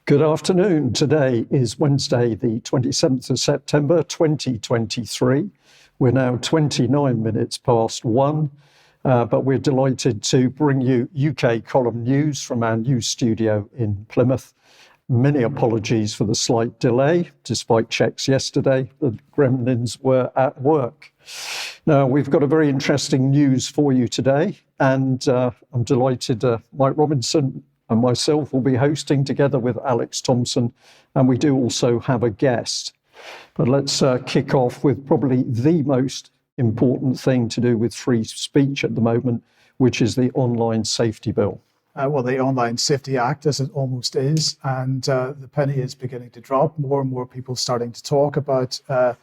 Good afternoon. Today is Wednesday, the 27th of September, 2023. We're now 29 minutes past 1, but we're delighted to bring you UK column news from our news studio in Plymouth. Many apologies for the slight delay. Despite checks yesterday, the gremlins were at work. Now, we've got a very interesting news for you today, and I'm delighted Mike Robinson and myself will be hosting together with Alex Thomson, and we do also have a guest. But let's kick off with probably the most important thing to do with free speech at the moment, which is the Online Safety Bill. Well, the Online Safety Act, as it almost is, and the penny is beginning to drop. More and more people starting to talk about the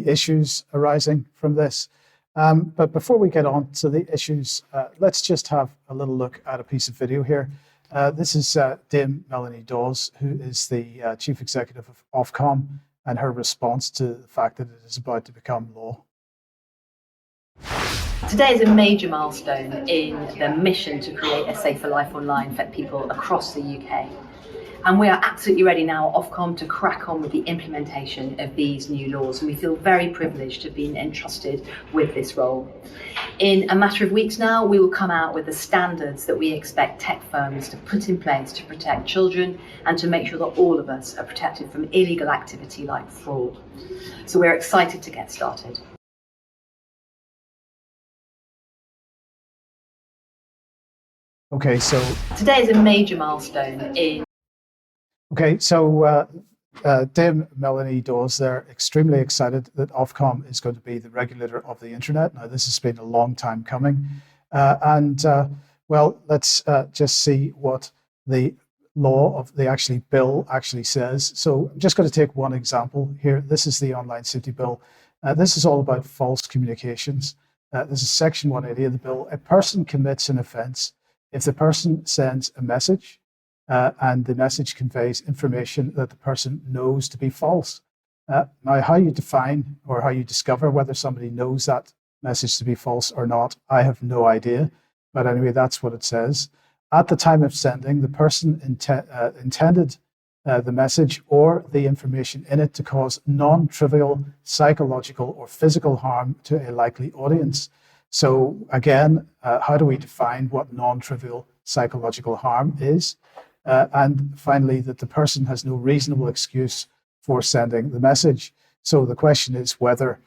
issues arising from this. But before we get on to the issues, let's just have a little look at a piece of video here. This is Dame Melanie Dawes, who is the Chief Executive of Ofcom, and her response to the fact that it is about to become law. Today is a major milestone in the mission to create a safer life online for people across the UK. And we are absolutely ready now at Ofcom to crack on with the implementation of these new laws. And we feel very privileged to have been entrusted with this role. In a matter of weeks now, we will come out with the standards that we expect tech firms to put in place to protect children and to make sure that all of us are protected from illegal activity like fraud. So we're excited to get started. Okay, so today is a major milestone in. Okay, so Dame Melanie Dawes, they're extremely excited that Ofcom is going to be the regulator of the internet. Now, this has been a long time coming. Well, let's just see what the law of the bill actually says. So I'm just going to take one example here. This is the Online Safety Bill. This is all about false communications. This is Section 180 of the bill. A person commits an offence if the person sends a message and the message conveys information that the person knows to be false. Now, how you define or how you discover whether somebody knows that message to be false or not, I have no idea. But anyway, that's what it says. At the time of sending, the person intended the message or the information in it to cause non-trivial psychological or physical harm to a likely audience. So again, how do we define what non-trivial psychological harm is? And finally, that the person has no reasonable excuse for sending the message. So the question is whether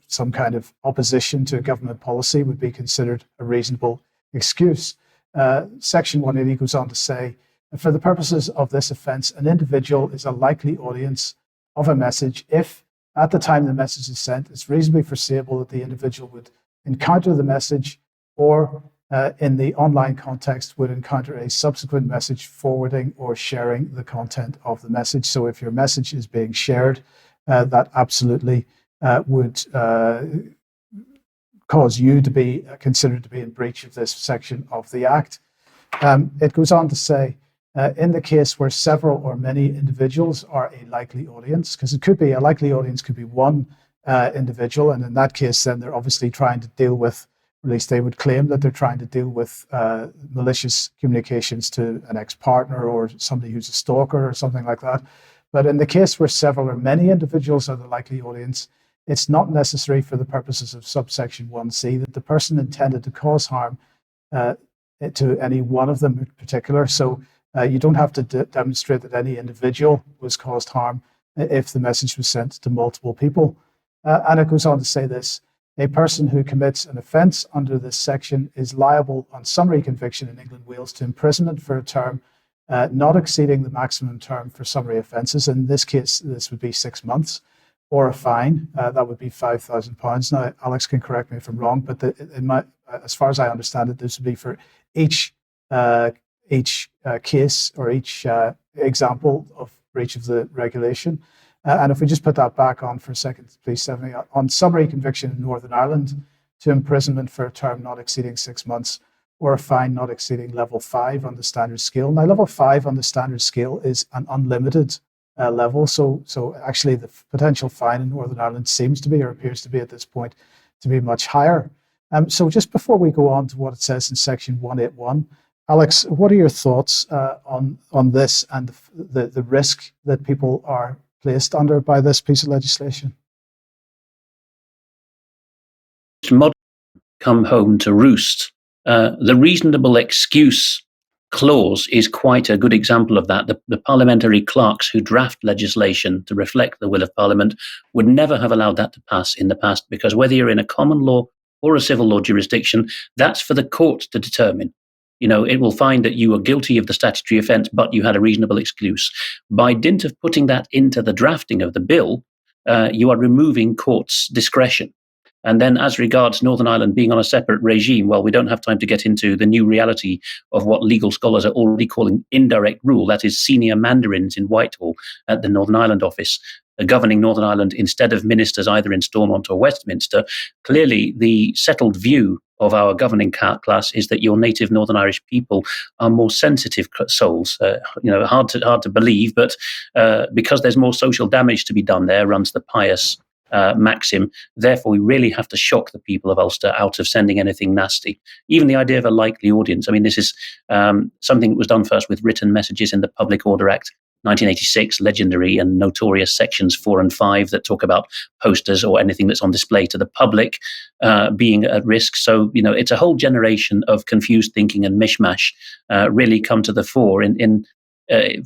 some kind of opposition to a government policy would be considered a reasonable excuse. Section 180 goes on to say, for the purposes of this offence, an individual is a likely audience of a message if, at the time the message is sent, it's reasonably foreseeable that the individual would encounter the message or in the online context would encounter a subsequent message forwarding or sharing the content of the message. So if your message is being shared, that absolutely would cause you to be considered to be in breach of this section of the Act. It goes on to say, in the case where several or many individuals are a likely audience, because it could be a likely audience could be one individual, and in that case, then they're obviously trying to deal with, at least they would claim that they're trying to deal with malicious communications to an ex-partner or somebody who's a stalker or something like that. But in the case where several or many individuals are the likely audience, it's not necessary for the purposes of subsection 1C that the person intended to cause harm to any one of them in particular. So you don't have to demonstrate that any individual was caused harm if the message was sent to multiple people. And it goes on to say this: a person who commits an offence under this section is liable on summary conviction in England, Wales to imprisonment for a term not exceeding the maximum term for summary offences. In this case, this would be 6 months, or a fine. That would be £5,000. Now, Alex can correct me if I'm wrong, but as far as I understand it, this would be for each case or each example of breach of the regulation. And if we just put that back on for a second, please, Stephanie, on summary conviction in Northern Ireland, to imprisonment for a term not exceeding 6 months, or a fine not exceeding level 5 on the standard scale. Now, level 5 on the standard scale is an unlimited level. So actually, the potential fine in Northern Ireland seems to be, or appears to be at this point, to be much higher. So just before we go on to what it says in section 181, Alex, what are your thoughts on this and the risk that people are placed under by this piece of legislation? Modern come home to roost. The reasonable excuse clause is quite a good example of that. The parliamentary clerks who draft legislation to reflect the will of Parliament would never have allowed that to pass in the past, because whether you're in a common law or a civil law jurisdiction, that's for the court to determine. It will find that you are guilty of the statutory offence, but you had a reasonable excuse. By dint of putting that into the drafting of the bill, you are removing courts' discretion. And then as regards Northern Ireland being on a separate regime, well, we don't have time to get into the new reality of what legal scholars are already calling indirect rule. That is senior mandarins in Whitehall at the Northern Ireland office, governing Northern Ireland instead of ministers either in Stormont or Westminster. Clearly, the settled view of our governing class is that your native Northern Irish people are more sensitive souls. Hard to believe, but because there's more social damage to be done there, runs the pious maxim. Therefore, we really have to shock the people of Ulster out of sending anything nasty. Even the idea of a likely audience. I mean, this is something that was done first with written messages in the Public Order Act 1986, legendary and notorious sections 4 and 5 that talk about posters or anything that's on display to the public being at risk. So, it's a whole generation of confused thinking and mishmash really come to the fore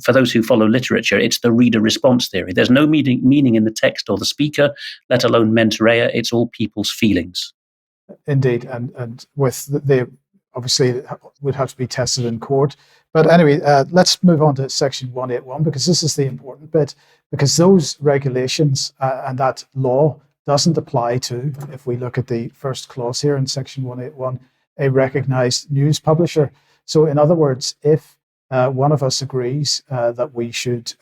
for those who follow literature. It's the reader response theory. There's no meaning in the text or the speaker, let alone mens rea. It's all people's feelings. Indeed, and with obviously it would have to be tested in court. But anyway, let's move on to Section 181, because this is the important bit, because those regulations and that law doesn't apply to, if we look at the first clause here in Section 181, a recognised news publisher. So in other words, if one of us agrees that we should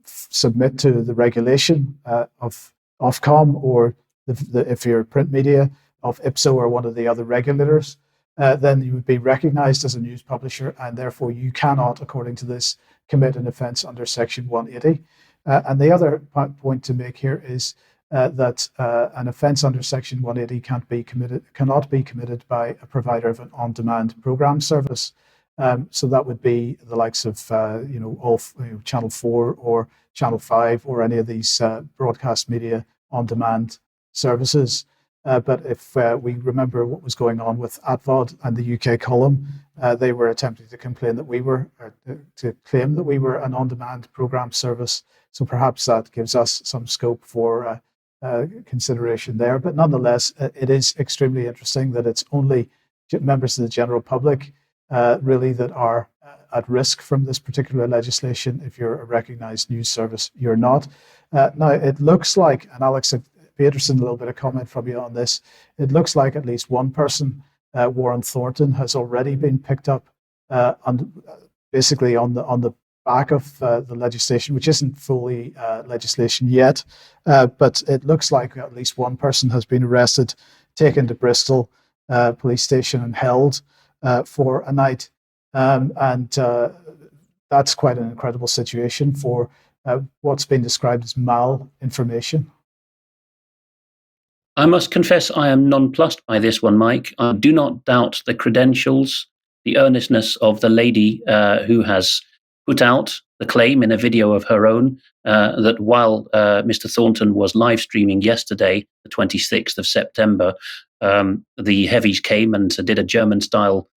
submit to the regulation of Ofcom, or if you're print media, of IPSO or one of the other regulators, then you would be recognised as a news publisher, and therefore you cannot, according to this, commit an offence under Section 180. And the other point to make here is that an offence under Section 180 cannot be committed by a provider of an on-demand programme service. So that would be the likes of Channel 4 or Channel 5 or any of these broadcast media on-demand services. But if we remember what was going on with ATVOD and the UK column, they were attempting to claim that we were an on-demand programme service. So perhaps that gives us some scope for consideration there. But nonetheless, it is extremely interesting that it's only members of the general public really that are at risk from this particular legislation. If you're a recognised news service, you're not. Now, it looks like, and Alex, it'd be interesting a little bit of comment from you on this, it looks like at least one person, Warren Thornton, has already been picked up basically on the back of the legislation, which isn't fully legislation yet, but it looks like at least one person has been arrested, taken to Bristol police station and held for a night. And that's quite an incredible situation for what's been described as malinformation. I must confess I am nonplussed by this one, Mike. I do not doubt the credentials, the earnestness of the lady who has put out the claim in a video of her own that while Mr. Thornton was live streaming yesterday, the 26th of September, the heavies came and did a German-style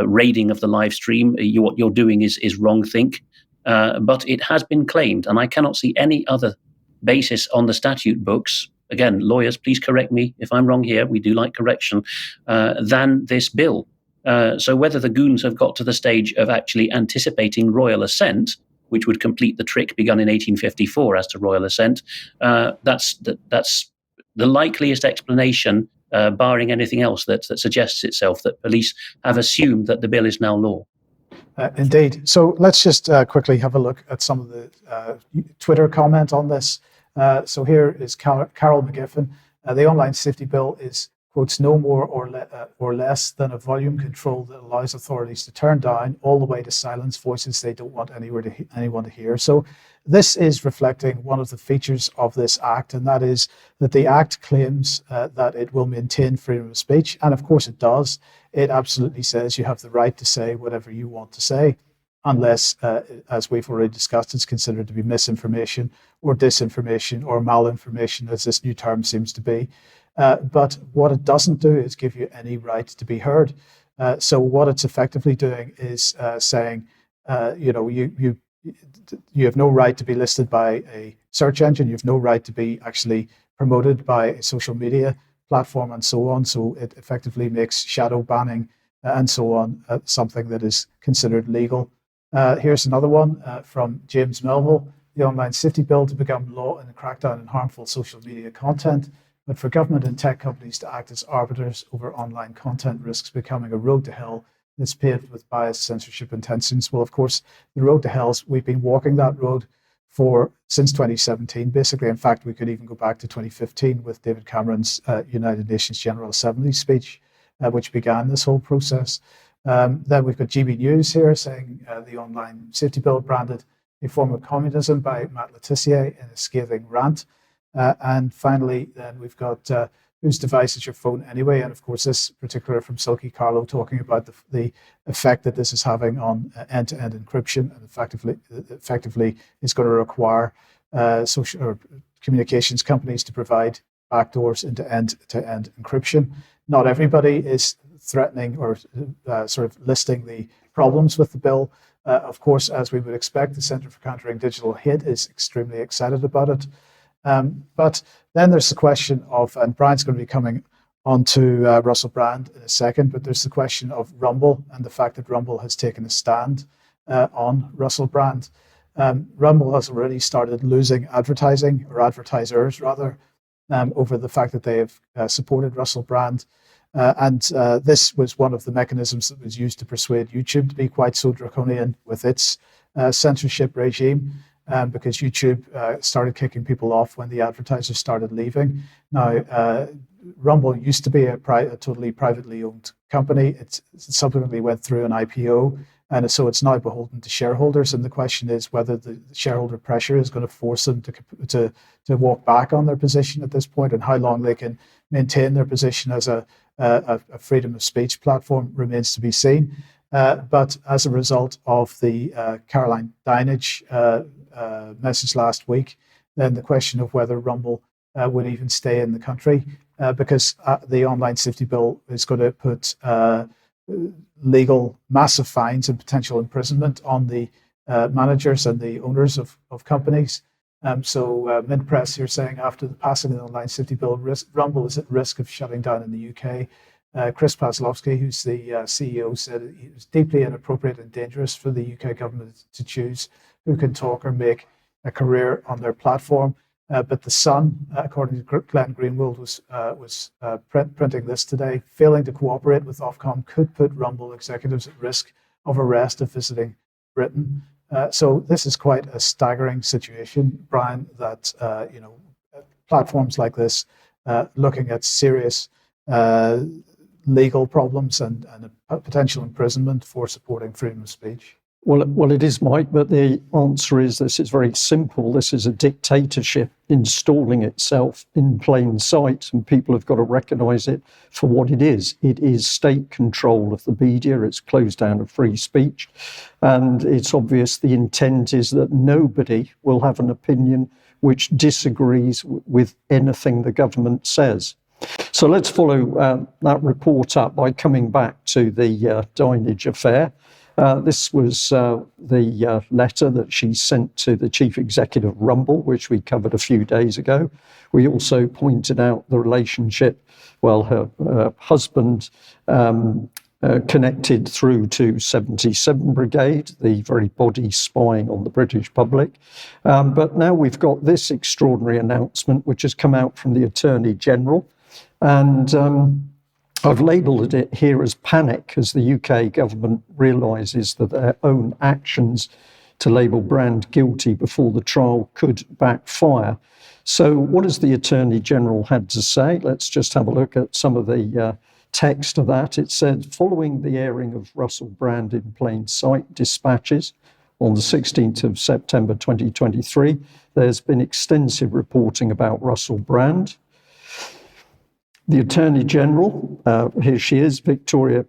raiding of the live stream. What you're doing is wrong think. But it has been claimed, and I cannot see any other basis on the statute books, again, lawyers, please correct me if I'm wrong here, we do like correction, than this bill. So whether the goons have got to the stage of actually anticipating royal assent, which would complete the trick begun in 1854 as to royal assent, that's the likeliest explanation, barring anything else that suggests itself, that police have assumed that the bill is now law. Indeed. So let's just quickly have a look at some of the Twitter comment on this. So here is Carol McGiffin. The online safety bill is, quote, quotes, no more or less than a volume control that allows authorities to turn down all the way to silence voices they don't want anyone to hear. So this is reflecting one of the features of this Act, and that is that the Act claims that it will maintain freedom of speech, and of course it does. It absolutely says you have the right to say whatever you want to say, unless, as we've already discussed, it's considered to be misinformation or disinformation or malinformation, as this new term seems to be. But what it doesn't do is give you any right to be heard. So what it's effectively doing is saying, you have no right to be listed by a search engine. You have no right to be actually promoted by a social media platform and so on. So it effectively makes shadow banning and so on something that is considered legal. Here's another one from James Melville. The Online Safety Bill to become law and crack down on harmful social media content, but for government and tech companies to act as arbiters over online content risks becoming a road to hell that's paved with bias, censorship, and tensions. Well, of course, the road to hell, we've been walking that road since 2017, basically. In fact, we could even go back to 2015 with David Cameron's United Nations General Assembly speech, which began this whole process. Then we've got GB News here saying the Online Safety Bill branded a form of communism by Matt Letitia in a scathing rant. And finally, then we've got whose device is your phone anyway? And of course, this particular from Silky Carlo talking about the effect that this is having on end-to-end encryption, and effectively is going to require social or communications companies to provide backdoors into end-to-end encryption. Not everybody is threatening or sort of listing the problems with the bill. Of course, as we would expect, the Centre for Countering Digital Hate is extremely excited about it. But then there's the question of, and Brian's going to be coming on to Russell Brand in a second, but there's the question of Rumble and the fact that Rumble has taken a stand on Russell Brand. Rumble has already started losing advertising, or advertisers rather, over the fact that they have supported Russell Brand. And this was one of the mechanisms that was used to persuade YouTube to be quite so draconian with its censorship regime. Because YouTube started kicking people off when the advertisers started leaving. Now, Rumble used to be a totally privately owned company. It subsequently went through an IPO, and so it's now beholden to shareholders. And the question is whether the shareholder pressure is going to force them to walk back on their position at this point, and how long they can maintain their position as a freedom of speech platform remains to be seen. But as a result of the Caroline Dinenage message last week, then the question of whether Rumble would even stay in the country, because the Online Safety Bill is going to put legal massive fines and potential imprisonment on the managers and the owners of companies. So Mid-Press here saying after the passing of the Online Safety Bill, Rumble is at risk of shutting down in the UK. Chris Paslovsky, who's the CEO, said it was deeply inappropriate and dangerous for the UK government to choose who can talk or make a career on their platform. But The Sun, according to Glenn Greenwald, was printing this today. Failing to cooperate with Ofcom could put Rumble executives at risk of arrest if visiting Britain. So this is quite a staggering situation, Brian, that platforms like this looking at serious legal problems and a potential imprisonment for supporting freedom of speech. Well, it is, Mike, but the answer is this is very simple. This is a dictatorship installing itself in plain sight, and people have got to recognise it for what it is. It is state control of the media. It's closed down of free speech. And it's obvious the intent is that nobody will have an opinion which disagrees with anything the government says. So let's follow that report up by coming back to the Dinenage affair. This was the letter that she sent to the chief executive of Rumble, which we covered a few days ago. We also pointed out the relationship, her husband connected through to 77 Brigade, the very body spying on the British public. But now we've got this extraordinary announcement, which has come out from the Attorney General. And I've labelled it here as panic, as the UK government realises that their own actions to label Brand guilty before the trial could backfire. So what has the Attorney General had to say? Let's just have a look at some of the text of that. It said, following the airing of Russell Brand in plain sight dispatches on the 16th of September 2023, there's been extensive reporting about Russell Brand. The Attorney General, here she is, Victoria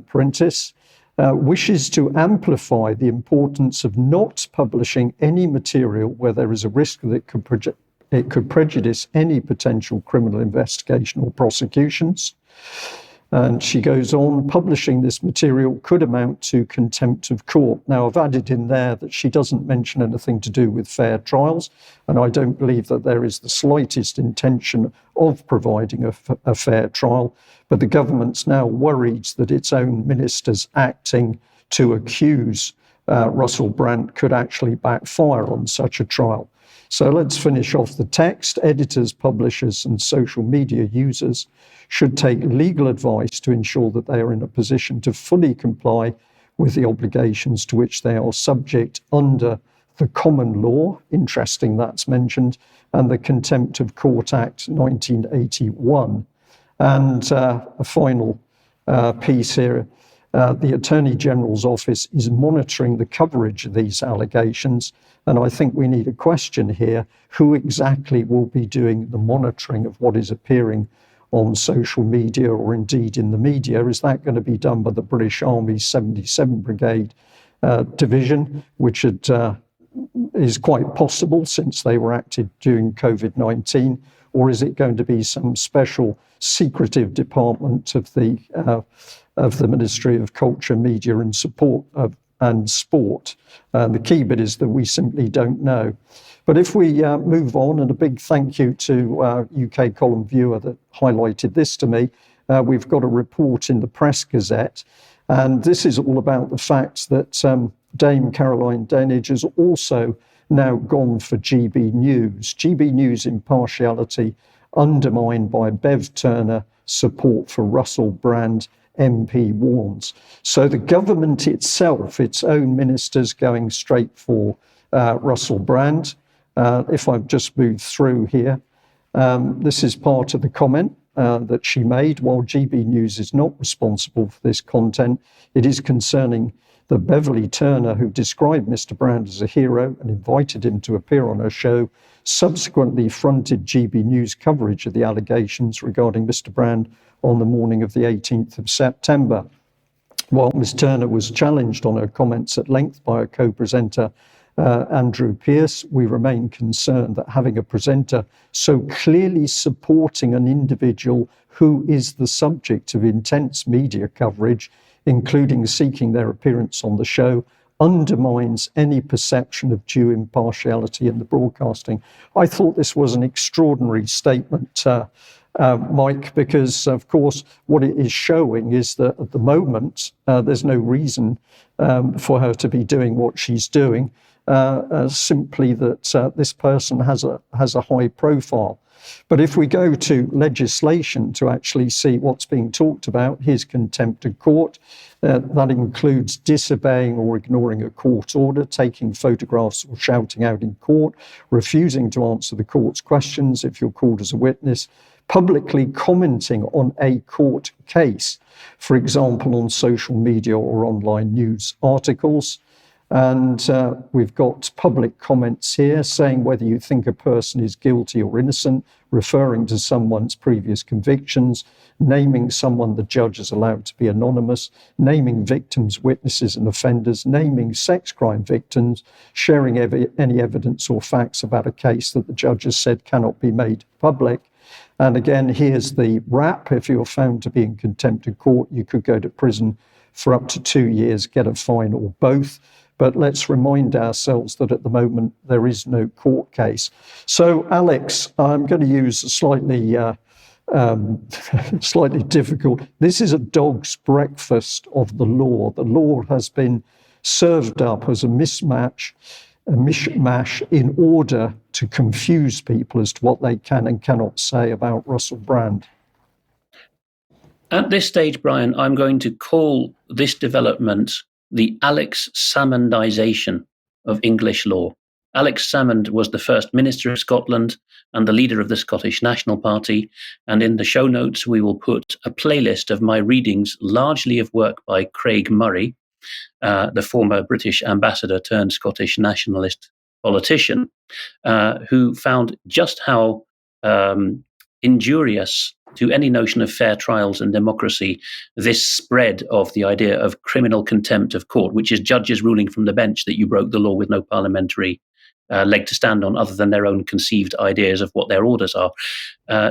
Prentice, wishes to amplify the importance of not publishing any material where there is a risk that it could prejudice any potential criminal investigation or prosecutions. And she goes on, publishing this material could amount to contempt of court. Now, I've added in there that she doesn't mention anything to do with fair trials, and I don't believe that there is the slightest intention of providing a fair trial, but the government's now worried that its own ministers acting to accuse Russell Brand could actually backfire on such a trial. So let's finish off the text. Editors, publishers, and social media users should take legal advice to ensure that they are in a position to fully comply with the obligations to which they are subject under the common law, interesting that's mentioned, and the Contempt of Court Act 1981. And a final piece here. The Attorney General's office is monitoring the coverage of these allegations. And I think we need a question here. Who exactly will be doing the monitoring of what is appearing on social media or indeed in the media? Is that going to be done by the British Army's 77 Brigade Division, which is quite possible since they were active during COVID-19? Or is it going to be some special secretive department of the Ministry of Culture, Media and Sport? The key bit is that we simply don't know. But if we move on, and a big thank you to UK Column Viewer that highlighted this to me, we've got a report in the Press Gazette, and this is all about the fact that Dame Caroline Denage has also now gone for GB News. GB News impartiality undermined by Bev Turner support for Russell Brand, MP warns. So the government itself, its own ministers going straight for Russell Brand. If I've just moved through here, this is part of the comment that she made. While GB News is not responsible for this content, it is concerning that Beverly Turner, who described Mr. Brand as a hero and invited him to appear on her show, subsequently fronted GB News coverage of the allegations regarding Mr. Brand on the morning of the 18th of September. While Ms. Turner was challenged on her comments at length by her co-presenter, Andrew Pearce, we remain concerned that having a presenter so clearly supporting an individual who is the subject of intense media coverage, including seeking their appearance on the show, undermines any perception of due impartiality in the broadcasting. I thought this was an extraordinary statement, Mike, because, of course, what it is showing is that at the moment, there's no reason for her to be doing what she's doing, simply that this person has a high profile. But if we go to legislation to actually see what's being talked about, here's contempt of court. That includes disobeying or ignoring a court order, taking photographs or shouting out in court, refusing to answer the court's questions if you're called as a witness, publicly commenting on a court case, for example, on social media or online news articles. And we've got public comments here saying whether you think a person is guilty or innocent, referring to someone's previous convictions, naming someone the judge is allowed to be anonymous, naming victims, witnesses and offenders, naming sex crime victims, sharing any evidence or facts about a case that the judge has said cannot be made public. And again, here's the wrap. If you're found to be in contempt of court, you could go to prison for up to 2 years, get a fine or both. But let's remind ourselves that at the moment, there is no court case. So, Alex, I'm going to use a slightly difficult. This is a dog's breakfast of the law. The law has been served up as a mishmash in order to confuse people as to what they can and cannot say about Russell Brand. At this stage, Brian, I'm going to call this development the Alex Salmondization of English law. Alex Salmond was the first Minister of Scotland and the leader of the Scottish National Party. And in the show notes, we will put a playlist of my readings, largely of work by Craig Murray, the former British ambassador turned Scottish nationalist politician, who found just how injurious to any notion of fair trials and democracy this spread of the idea of criminal contempt of court, which is judges ruling from the bench that you broke the law with no parliamentary leg to stand on other than their own conceived ideas of what their orders are,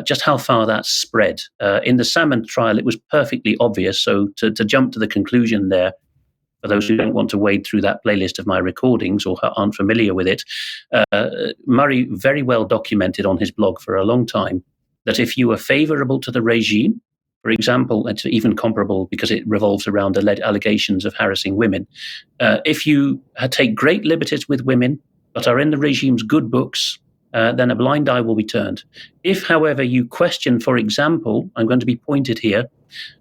just how far that spread. In the Salmond trial, it was perfectly obvious. So to jump to the conclusion there, for those who don't want to wade through that playlist of my recordings or aren't familiar with it, Murray very well documented on his blog for a long time that if you were favorable to the regime, for example, it's even comparable because it revolves around allegations of harassing women, if you take great liberties with women but are in the regime's good books, then a blind eye will be turned. If, however, you question, for example, I'm going to be pointed here,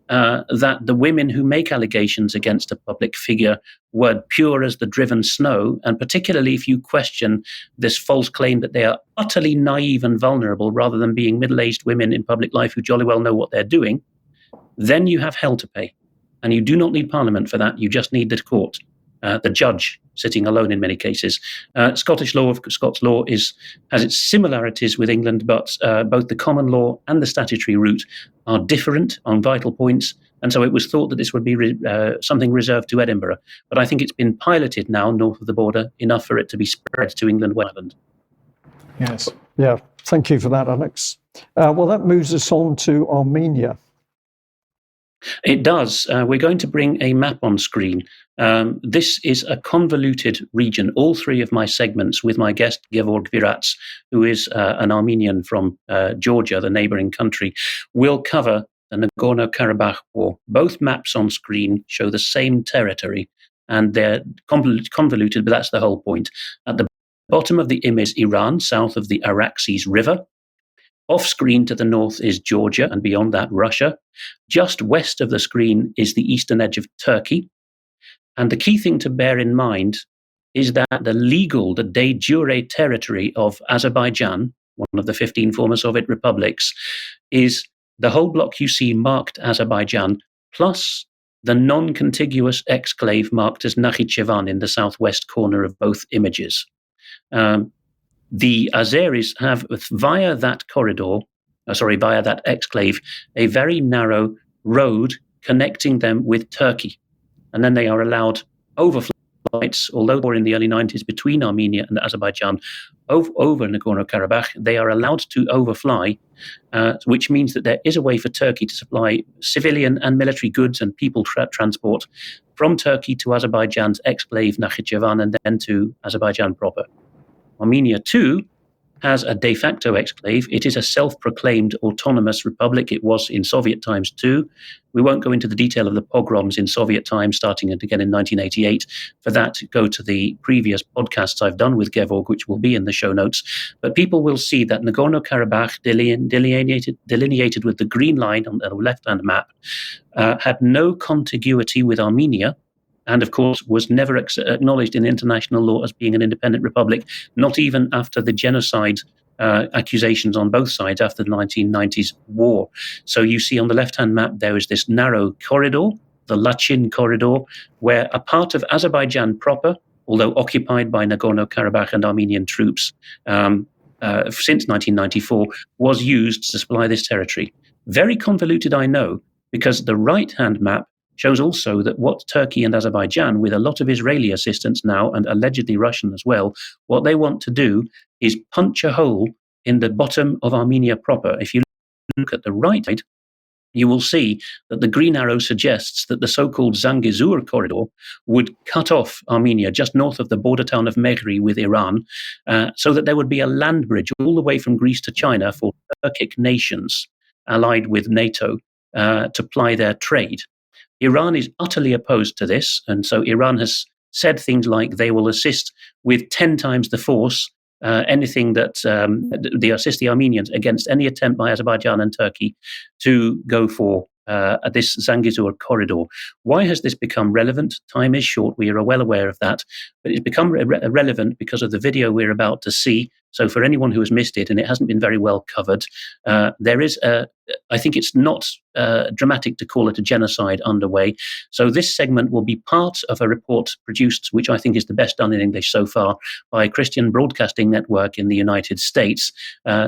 that the women who make allegations against a public figure were pure as the driven snow, and particularly if you question this false claim that they are utterly naive and vulnerable rather than being middle-aged women in public life who jolly well know what they're doing, then you have hell to pay. And you do not need Parliament for that, you just need the court. The judge sitting alone in many cases. Scots law has its similarities with England, but both the common law and the statutory route are different on vital points, and so it was thought that this would be something reserved to Edinburgh. But I think it's been piloted now north of the border, enough for it to be spread to England and Ireland. Yes. Yeah, thank you for that, Alex. Well, that moves us on to Armenia. It does. We're going to bring a map on screen. This is a convoluted region. All three of my segments with my guest, Gevorg Virats, who is an Armenian from Georgia, the neighboring country, will cover the Nagorno-Karabakh war. Both maps on screen show the same territory, and they're convoluted, but that's the whole point. At the bottom of the image, Iran, south of the Araxes River. Off screen to the north is Georgia, and beyond that, Russia. Just west of the screen is the eastern edge of Turkey. And the key thing to bear in mind is that the de jure territory of Azerbaijan, one of the 15 former Soviet republics, is the whole block you see marked Azerbaijan, plus the non-contiguous exclave marked as Nakhichevan in the southwest corner of both images. The Azeris have, via that exclave, a very narrow road connecting them with Turkey. And then they are allowed overflights, although in the early 90s between Armenia and Azerbaijan, over Nagorno-Karabakh, they are allowed to overfly, which means that there is a way for Turkey to supply civilian and military goods and people transport from Turkey to Azerbaijan's exclave Nakhichevan and then to Azerbaijan proper. Armenia, too, has a de facto exclave. It is a self-proclaimed autonomous republic. It was in Soviet times, too. We won't go into the detail of the pogroms in Soviet times, starting again in 1988. For that, go to the previous podcasts I've done with Gevorg, which will be in the show notes. But people will see that Nagorno-Karabakh, delineated with the green line on the left-hand map, had no contiguity with Armenia, and of course was never acknowledged in international law as being an independent republic, not even after the genocide accusations on both sides after the 1990s war. So you see on the left-hand map there is this narrow corridor, the Lachin corridor, where a part of Azerbaijan proper, although occupied by Nagorno-Karabakh and Armenian troops since 1994, was used to supply this territory. Very convoluted, I know, because the right-hand map shows also that what Turkey and Azerbaijan, with a lot of Israeli assistance now and allegedly Russian as well, what they want to do is punch a hole in the bottom of Armenia proper. If you look at the right side, you will see that the green arrow suggests that the so-called Zangezur corridor would cut off Armenia just north of the border town of Mehri with Iran, so that there would be a land bridge all the way from Greece to China for Turkic nations allied with NATO to ply their trade. Iran is utterly opposed to this, and so Iran has said things like they will assist with 10 times the force anything that they assist the Armenians against any attempt by Azerbaijan and Turkey to go for this Zangezur corridor. Why has this become relevant? Time is short. We are well aware of that. But it's become relevant because of the video we're about to see. So for anyone who has missed it, and it hasn't been very well covered, there is I think it's not dramatic to call it a genocide underway. So this segment will be part of a report produced, which I think is the best done in English so far, by Christian Broadcasting Network in the United States.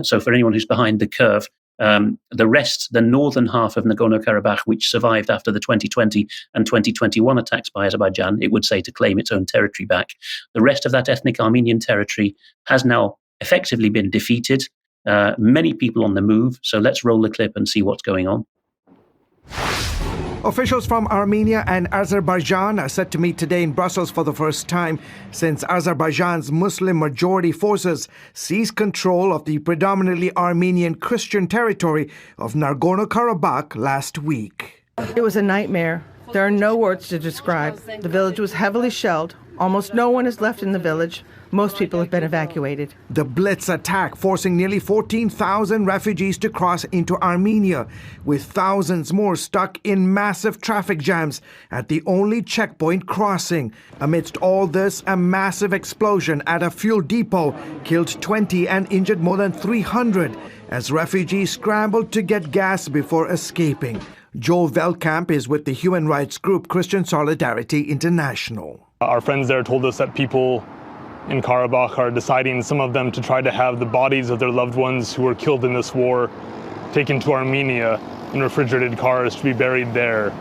So for anyone who's behind the curve, the rest, the northern half of Nagorno-Karabakh, which survived after the 2020 and 2021 attacks by Azerbaijan, it would say to claim its own territory back. The rest of that ethnic Armenian territory has now effectively been defeated. Many people on the move. So let's roll the clip and see what's going on. Officials from Armenia and Azerbaijan are set to meet today in Brussels for the first time since Azerbaijan's Muslim-majority forces seized control of the predominantly Armenian Christian territory of Nagorno-Karabakh last week. It was a nightmare. There are no words to describe. The village was heavily shelled. Almost no one is left in the village. Most people have been evacuated. The Blitz attack forcing nearly 14,000 refugees to cross into Armenia, with thousands more stuck in massive traffic jams at the only checkpoint crossing. Amidst all this, a massive explosion at a fuel depot killed 20 and injured more than 300 as refugees scrambled to get gas before escaping. Joel Veldkamp is with the human rights group Christian Solidarity International. Our friends there told us that people in Karabakh are deciding, some of them, to try to have the bodies of their loved ones who were killed in this war taken to Armenia in refrigerated cars to be buried there.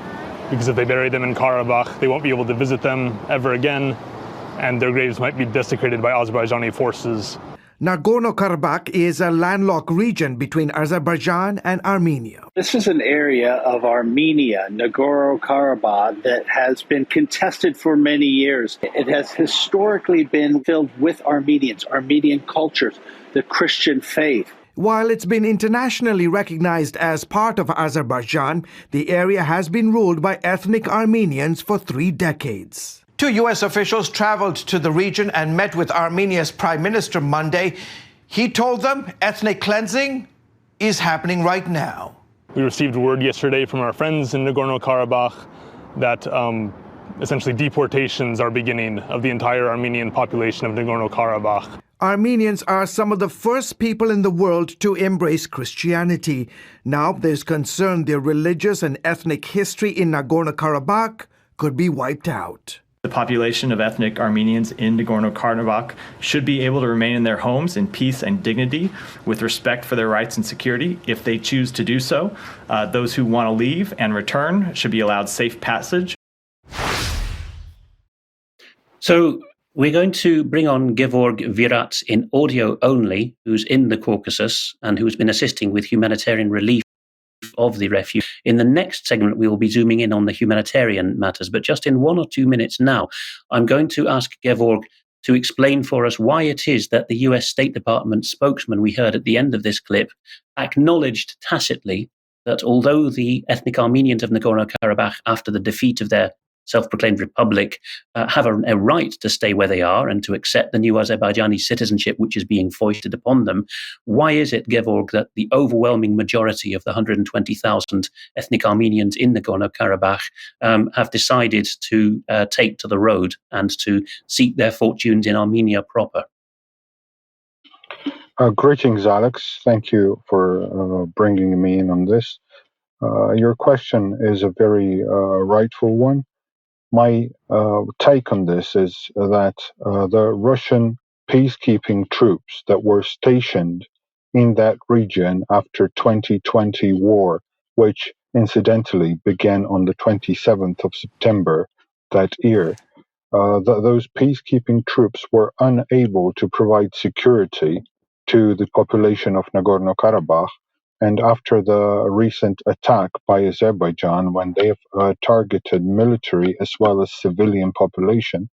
Because if they bury them in Karabakh, they won't be able to visit them ever again, and their graves might be desecrated by Azerbaijani forces. Nagorno-Karabakh is a landlocked region between Azerbaijan and Armenia. This is an area of Armenia, Nagorno-Karabakh, that has been contested for many years. It has historically been filled with Armenians, Armenian cultures, the Christian faith. While it's been internationally recognized as part of Azerbaijan, the area has been ruled by ethnic Armenians for 3 decades. 2 U.S. officials traveled to the region and met with Armenia's Prime Minister Monday. He told them ethnic cleansing is happening right now. We received word yesterday from our friends in Nagorno-Karabakh that essentially deportations are beginning of the entire Armenian population of Nagorno-Karabakh. Armenians are some of the first people in the world to embrace Christianity. Now there's concern their religious and ethnic history in Nagorno-Karabakh could be wiped out. The population of ethnic Armenians in Nagorno-Karabakh should be able to remain in their homes in peace and dignity with respect for their rights and security if they choose to do so. Those who want to leave and return should be allowed safe passage. So we're going to bring on Gevorg Virat in audio only, who's in the Caucasus and who's been assisting with humanitarian relief of the refugees. In the next segment, we will be zooming in on the humanitarian matters, but just in 1 or 2 minutes now, I'm going to ask Gevorg to explain for us why it is that the US State Department spokesman we heard at the end of this clip acknowledged tacitly that although the ethnic Armenians of Nagorno-Karabakh, after the defeat of their self-proclaimed republic, have a right to stay where they are and to accept the new Azerbaijani citizenship which is being foisted upon them. Why is it, Gevorg, that the overwhelming majority of the 120,000 ethnic Armenians in Nagorno-Karabakh have decided to take to the road and to seek their fortunes in Armenia proper? Greetings, Alex. Thank you for bringing me in on this. Your question is a very rightful one. My take on this is that the Russian peacekeeping troops that were stationed in that region after 2020 war, which incidentally began on the 27th of September that year, those peacekeeping troops were unable to provide security to the population of Nagorno-Karabakh. And after the recent attack by Azerbaijan, when they have targeted military as well as civilian population,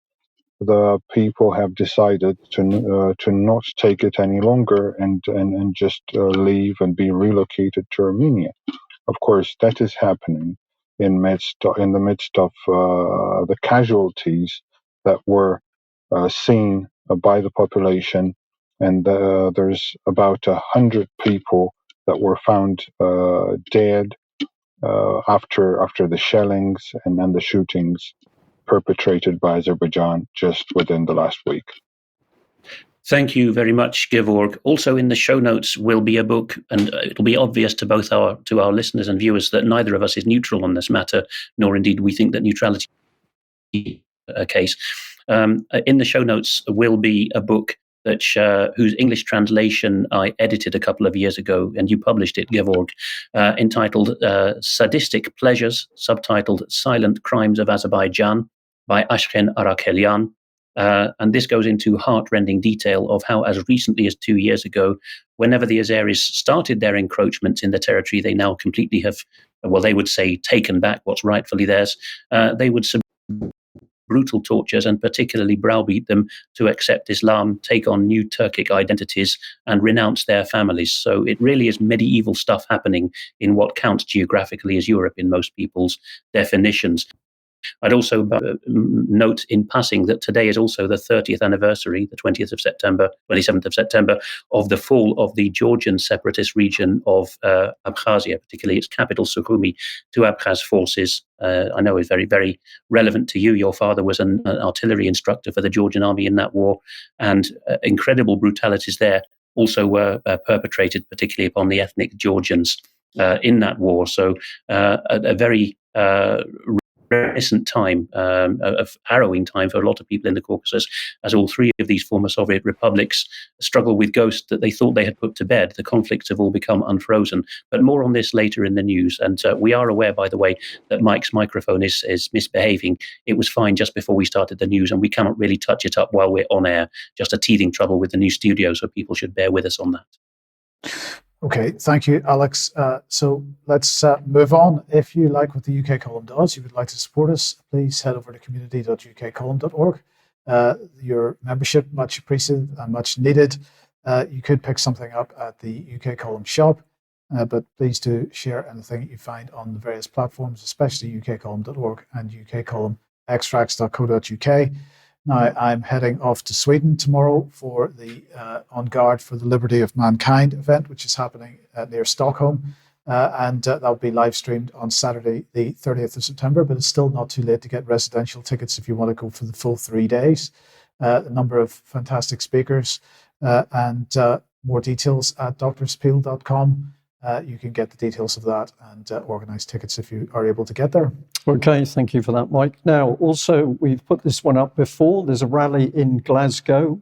the people have decided to not take it any longer and just leave and be relocated to Armenia. Of course, that is happening in the midst of the casualties that were seen by the population, and there's about 100 people that were found dead after the shellings and then the shootings perpetrated by Azerbaijan just within the last week. Thank you very much, Gevorg. Also in the show notes will be a book, and it'll be obvious to both our listeners and viewers that neither of us is neutral on this matter, nor indeed we think that neutrality is a case. In the show notes will be a book that whose English translation I edited a couple of years ago, and you published it, Gevorg, entitled Sadistic Pleasures, subtitled Silent Crimes of Azerbaijan by Ashken Arakelian. And this goes into heart-rending detail of how, as recently as 2 years ago, whenever the Azeris started their encroachments in the territory, they now completely have, well, they would say, taken back what's rightfully theirs. They would brutal tortures and particularly browbeat them to accept Islam, take on new Turkic identities, and renounce their families. So it really is medieval stuff happening in what counts geographically as Europe in most people's definitions. I'd also note in passing that today is also the 30th anniversary, the 27th of September, of the fall of the Georgian separatist region of Abkhazia, particularly its capital, Sukhumi, to Abkhaz forces. I know is very, very relevant to you. Your father was an artillery instructor for the Georgian army in that war, and incredible brutalities there also were perpetrated, particularly upon the ethnic Georgians in that war. So a very reminiscent time, a harrowing time for a lot of people in the Caucasus, as all three of these former Soviet republics struggle with ghosts that they thought they had put to bed. The conflicts have all become unfrozen. But more on this later in the news. And we are aware, by the way, that Mike's microphone is misbehaving. It was fine just before we started the news, and we cannot really touch it up while we're on air. Just a teething trouble with the new studio, so people should bear with us on that. Okay, thank you, Alex. So let's move on. If you like what the UK Column does, you would like to support us, please head over to community.ukcolumn.org. Your membership, much appreciated and much needed. You could pick something up at the UK Column shop, but please do share anything you find on the various platforms, especially ukcolumn.org and ukcolumnextracts.co.uk. Now, I'm heading off to Sweden tomorrow for the On Guard for the Liberty of Mankind event, which is happening near Stockholm. And that'll be live streamed on Saturday, the 30th of September, but it's still not too late to get residential tickets if you want to go for the full 3 days. A number of fantastic speakers and more details at drspeel.com. You can get the details of that and organise tickets if you are able to get there. Okay, thank you for that, Mike. Now, also, we've put this one up before. There's a rally in Glasgow,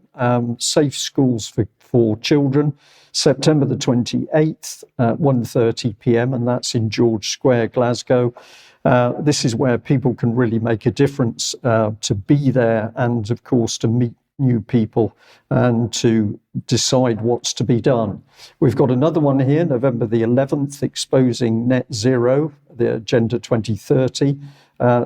Safe Schools for Children, September the 28th at 1:30 p.m, and that's in George Square, Glasgow. This is where people can really make a difference to be there and, of course, to meet new people and to decide what's to be done. We've got another one here, November the 11th, exposing net zero, the Agenda 2030.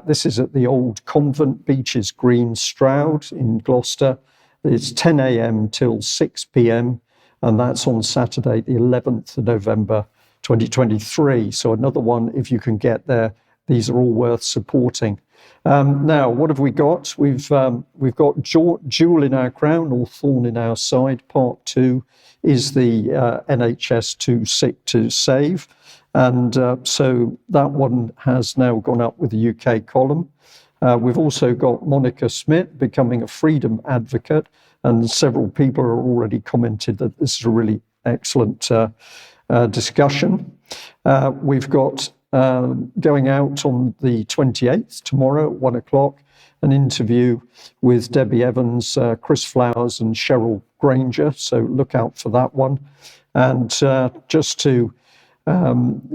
This is at the old Convent, Beaches Green, Stroud in Gloucester. It's 10 a.m. till 6 p.m, and that's on Saturday, the 11th of November 2023. So another one, if you can get there, these are all worth supporting. Now, what have we got? We've got Jewel in Our Crown or Thorn in Our Side. Part 2 is the NHS Too Sick to Save. And so that one has now gone up with the UK column. We've also got Monica Smith becoming a freedom advocate. And several people have already commented that this is a really excellent discussion. We've got going out on the 28th, tomorrow at 1 o'clock, an interview with Debbie Evans, Chris Flowers and Cheryl Granger. So look out for that one. And just to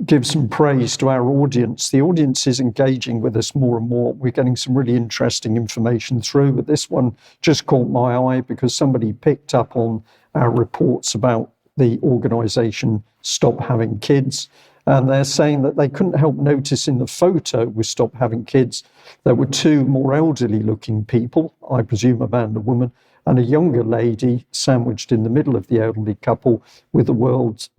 give some praise to our audience. The audience is engaging with us more and more. We're getting some really interesting information through, but this one just caught my eye because somebody picked up on our reports about the organisation Stop Having Kids. And they're saying that they couldn't help notice in the photo with Stop Having Kids, there were two more elderly looking people, I presume a man and a woman, and a younger lady sandwiched in the middle of the elderly couple with the words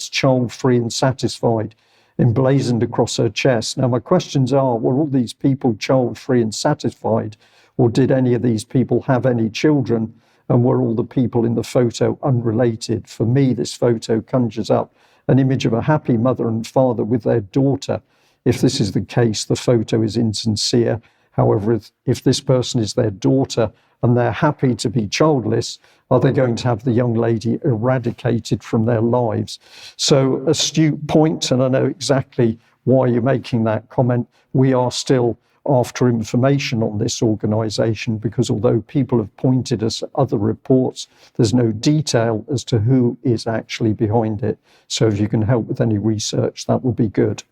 child-free and satisfied emblazoned across her chest. Now, my questions are, were all these people child-free and satisfied, or did any of these people have any children, and were all the people in the photo unrelated? For me, this photo conjures up an image of a happy mother and father with their daughter if this is the case, the photo is insincere. However, if this person is their daughter and they're happy to be childless, are they going to have the young lady eradicated from their lives? So, astute point, and I know exactly why you're making that comment. We are still after information on this organisation, because although people have pointed us at other reports, there's no detail as to who is actually behind it. So if you can help with any research, that would be good.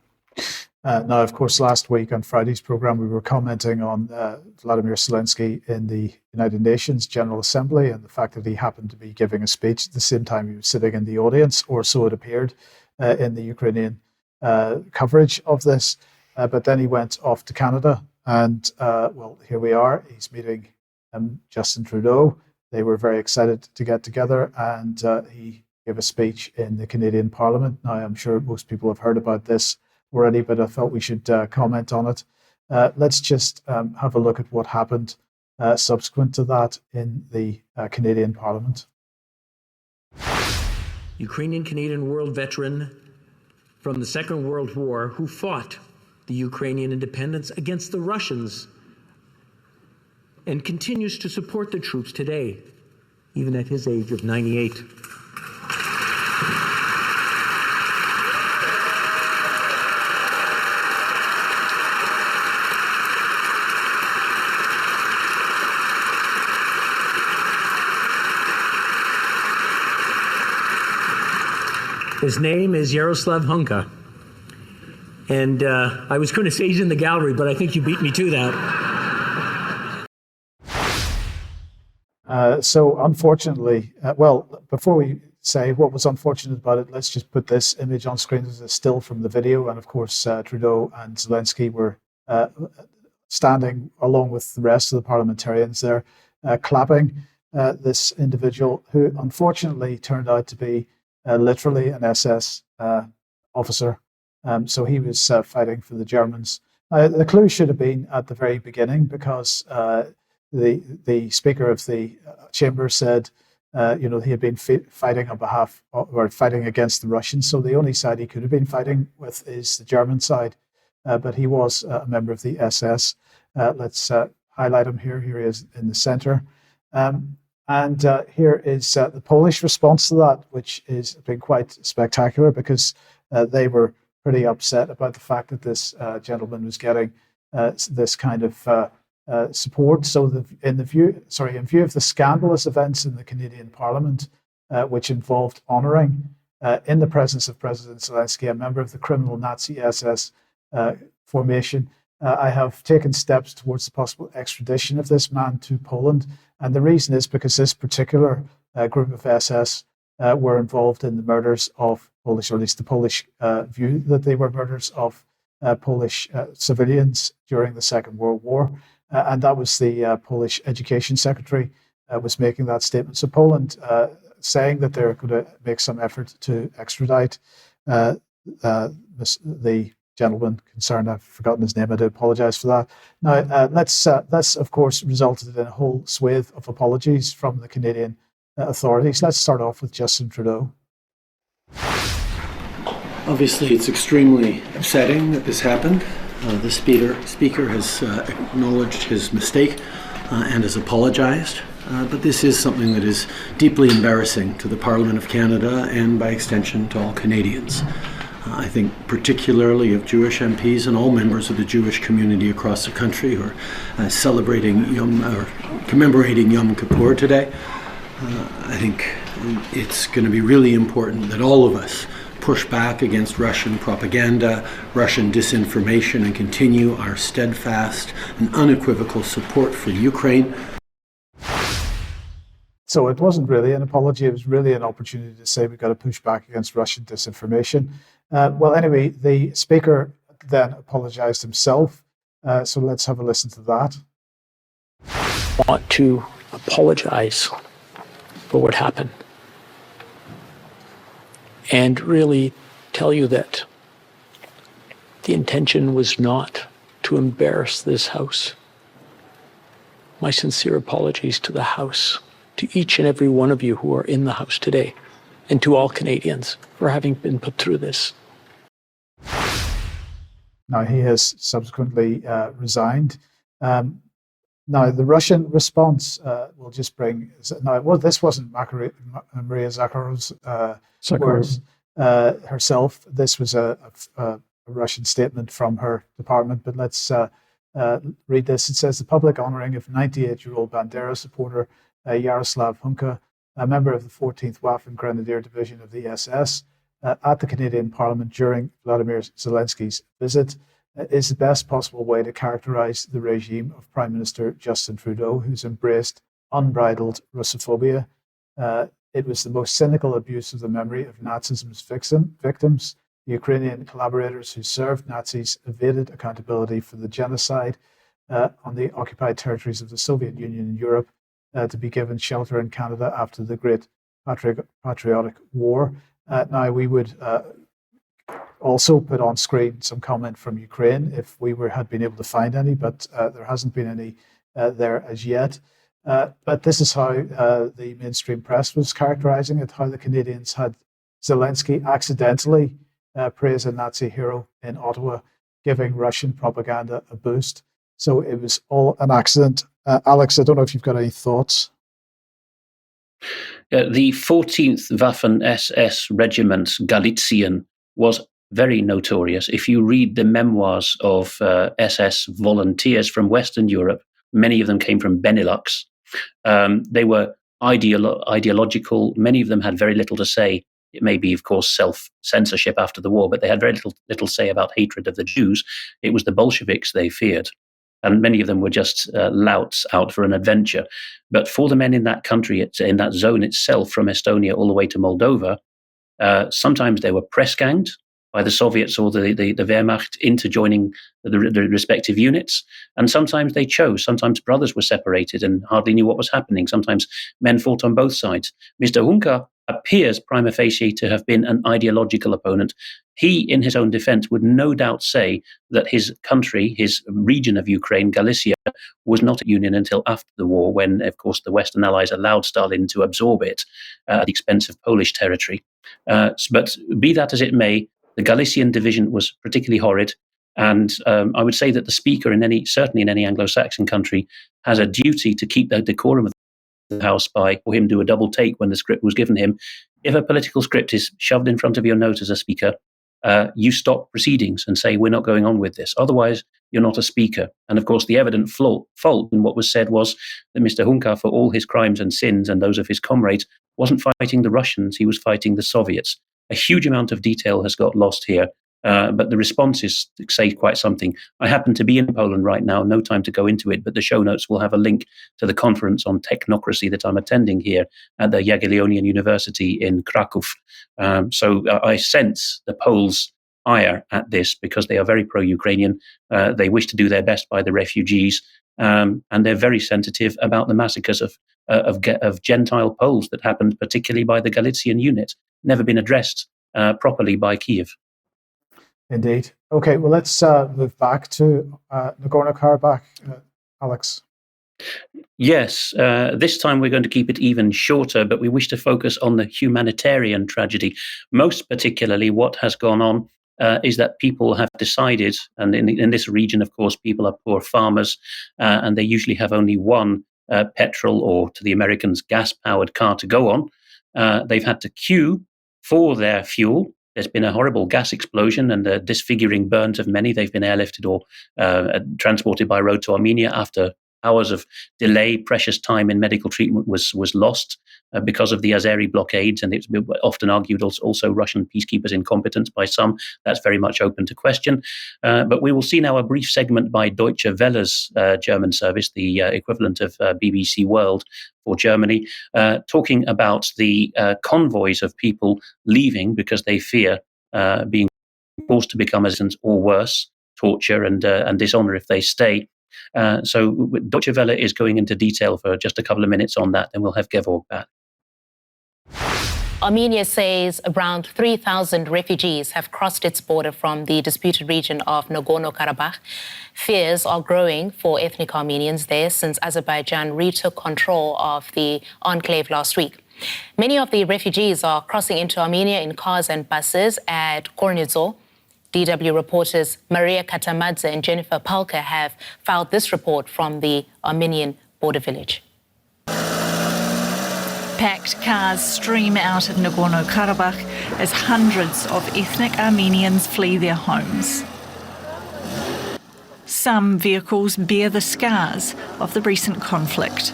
Now, of course, last week on Friday's programme, we were commenting on Vladimir Zelensky in the United Nations General Assembly and the fact that he happened to be giving a speech at the same time he was sitting in the audience, or so it appeared in the Ukrainian coverage of this. But then he went off to Canada and, well, here we are. He's meeting Justin Trudeau. They were very excited to get together, and he gave a speech in the Canadian Parliament. Now, I'm sure most people have heard about this already, but I felt we should comment on it. Let's just have a look at what happened subsequent to that in the Canadian Parliament. Ukrainian-Canadian world veteran from the Second World War who fought the Ukrainian independence against the Russians and continues to support the troops today, even at his age of 98. His name is Yaroslav Hunka. And I was going to say he's in the gallery, but I think you beat me to that. So unfortunately, well, before we say what was unfortunate about it, let's just put this image on screen as a still from the video. And of course, Trudeau and Zelensky were standing along with the rest of the parliamentarians there, clapping this individual who unfortunately turned out to be literally an SS officer. So he was fighting for the Germans. The clue should have been at the very beginning, because the Speaker of the Chamber said, he had been fighting on behalf or fighting against the Russians. So the only side he could have been fighting with is the German side. But he was a member of the SS. Let's highlight him here. Here he is in the center. And here is the Polish response to that, which has been quite spectacular, because they were pretty upset about the fact that this gentleman was getting this kind of support. So in view of the scandalous events in the Canadian Parliament, which involved honouring, in the presence of President Zelensky, a member of the criminal Nazi SS formation, I have taken steps towards the possible extradition of this man to Poland. And the reason is because this particular group of SS were involved in the murders of Polish, or at least the Polish view that they were murders of Polish civilians during the Second World War. And that was the Polish Education Secretary was making that statement. So Poland saying that they're going to make some effort to extradite the gentleman concerned. I've forgotten his name. I do apologise for that. Now, that's of course resulted in a whole swathe of apologies from the Canadian authorities. Let's start off with Justin Trudeau. Obviously, it's extremely upsetting that this happened. The speaker has acknowledged his mistake and has apologized. But this is something that is deeply embarrassing to the Parliament of Canada and, by extension, to all Canadians. I think particularly of Jewish MPs and all members of the Jewish community across the country who are commemorating Yom Kippur today. I think it's going to be really important that all of us push back against Russian propaganda, Russian disinformation, and continue our steadfast and unequivocal support for Ukraine. So it wasn't really an apology, it was really an opportunity to say we've got to push back against Russian disinformation. Well, anyway, the Speaker then apologized himself. So let's have a listen to that. I want to apologize for what happened and really tell you that the intention was not to embarrass this House. My sincere apologies to the House, to each and every one of you who are in the House today, and to all Canadians for having been put through this. Now, he has subsequently resigned. Now, the Russian response will just bring... Now, well, this wasn't Maria Zakharov's words herself. This was a Russian statement from her department, but let's read this. It says, the public honoring of 98-year-old Bandera supporter Yaroslav Hunka, a member of the 14th Waffen Grenadier Division of the SS, at the Canadian Parliament during Vladimir Zelensky's visit, is the best possible way to characterize the regime of Prime Minister Justin Trudeau, who's embraced unbridled Russophobia. It was the most cynical abuse of the memory of Nazism's victims. The Ukrainian collaborators who served Nazis evaded accountability for the genocide on the occupied territories of the Soviet Union and Europe to be given shelter in Canada after the Great Patriotic War. Now, we would also put on screen some comment from Ukraine if we had been able to find any, but there hasn't been any there as yet. But this is how the mainstream press was characterizing it, how the Canadians had Zelensky accidentally praise a Nazi hero in Ottawa, giving Russian propaganda a boost. So it was all an accident. Alex, I don't know if you've got any thoughts. The 14th Waffen SS Regiment Galician was very notorious. If you read the memoirs of SS volunteers from Western Europe, many of them came from Benelux. They were ideological. Many of them had very little to say. It may be, of course, self-censorship after the war, but they had very little say about hatred of the Jews. It was the Bolsheviks they feared. And many of them were just louts out for an adventure. But for the men in that country, in that zone itself, from Estonia all the way to Moldova, sometimes they were press-ganged by the Soviets or the Wehrmacht into joining the respective units. And sometimes they chose. Sometimes brothers were separated and hardly knew what was happening. Sometimes men fought on both sides. Mr. Hunka appears prima facie to have been an ideological opponent. He, in his own defense, would no doubt say that his country, his region of Ukraine, Galicia, was not a union until after the war, when, of course, the Western Allies allowed Stalin to absorb it at the expense of Polish territory. But be that as it may, the Galician division was particularly horrid. And I would say that the speaker, certainly in any Anglo-Saxon country, has a duty to keep the decorum of the House by for him to do a double take when the script was given him. If a political script is shoved in front of your nose as a speaker, you stop proceedings and say, we're not going on with this. Otherwise, you're not a speaker. And of course, the evident fault in what was said was that Mr. Hunka, for all his crimes and sins and those of his comrades, wasn't fighting the Russians, he was fighting the Soviets. A huge amount of detail has got lost here. But the responses say quite something. I happen to be in Poland right now, no time to go into it, but the show notes will have a link to the conference on technocracy that I'm attending here at the Jagiellonian University in Kraków. So I sense the Poles' ire at this because they are very pro-Ukrainian. They wish to do their best by the refugees, and they're very sensitive about the massacres of Gentile Poles that happened, particularly by the Galician unit, never been addressed properly by Kiev. Indeed. Okay, well, let's move back to Nagorno-Karabakh, Alex. Yes, this time we're going to keep it even shorter, but we wish to focus on the humanitarian tragedy. Most particularly, what has gone on is that people have decided, and in this region, of course, people are poor farmers, and they usually have only one petrol or, to the Americans, gas-powered car to go on. They've had to queue for their fuel. There's been a horrible gas explosion and the disfiguring burns of many. They've been airlifted or transported by road to Armenia after hours of delay. Precious time in medical treatment was lost because of the Azeri blockades, and it's often argued also Russian peacekeepers' incompetence by some. That's very much open to question. But we will see now a brief segment by Deutsche Welle's German service, the equivalent of BBC World for Germany, talking about the convoys of people leaving because they fear being forced to become citizens or worse, torture and dishonor if they stay. So Deutsche Welle is going into detail for just a couple of minutes on that, then we'll have Gevorg back. Armenia says around 3,000 refugees have crossed its border from the disputed region of Nagorno-Karabakh. Fears are growing for ethnic Armenians there since Azerbaijan retook control of the enclave last week. Many of the refugees are crossing into Armenia in cars and buses at Kornizo. DW reporters Maria Katamadze and Jennifer Palka have filed this report from the Armenian border village. Packed cars stream out of Nagorno-Karabakh as hundreds of ethnic Armenians flee their homes. Some vehicles bear the scars of the recent conflict.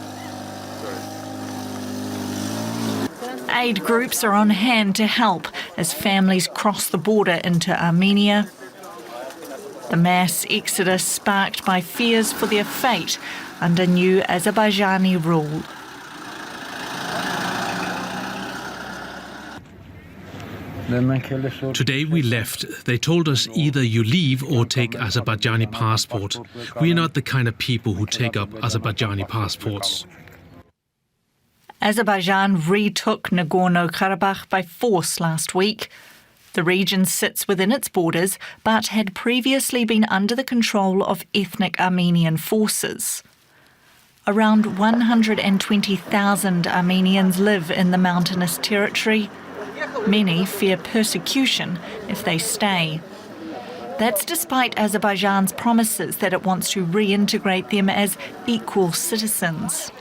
Aid groups are on hand to help as families cross the border into Armenia. The mass exodus sparked by fears for their fate under new Azerbaijani rule. Today we left. They told us either you leave or take Azerbaijani passport. We are not the kind of people who take up Azerbaijani passports. Azerbaijan retook Nagorno-Karabakh by force last week. The region sits within its borders, but had previously been under the control of ethnic Armenian forces. Around 120,000 Armenians live in the mountainous territory. Many fear persecution if they stay. That's despite Azerbaijan's promises that it wants to reintegrate them as equal citizens.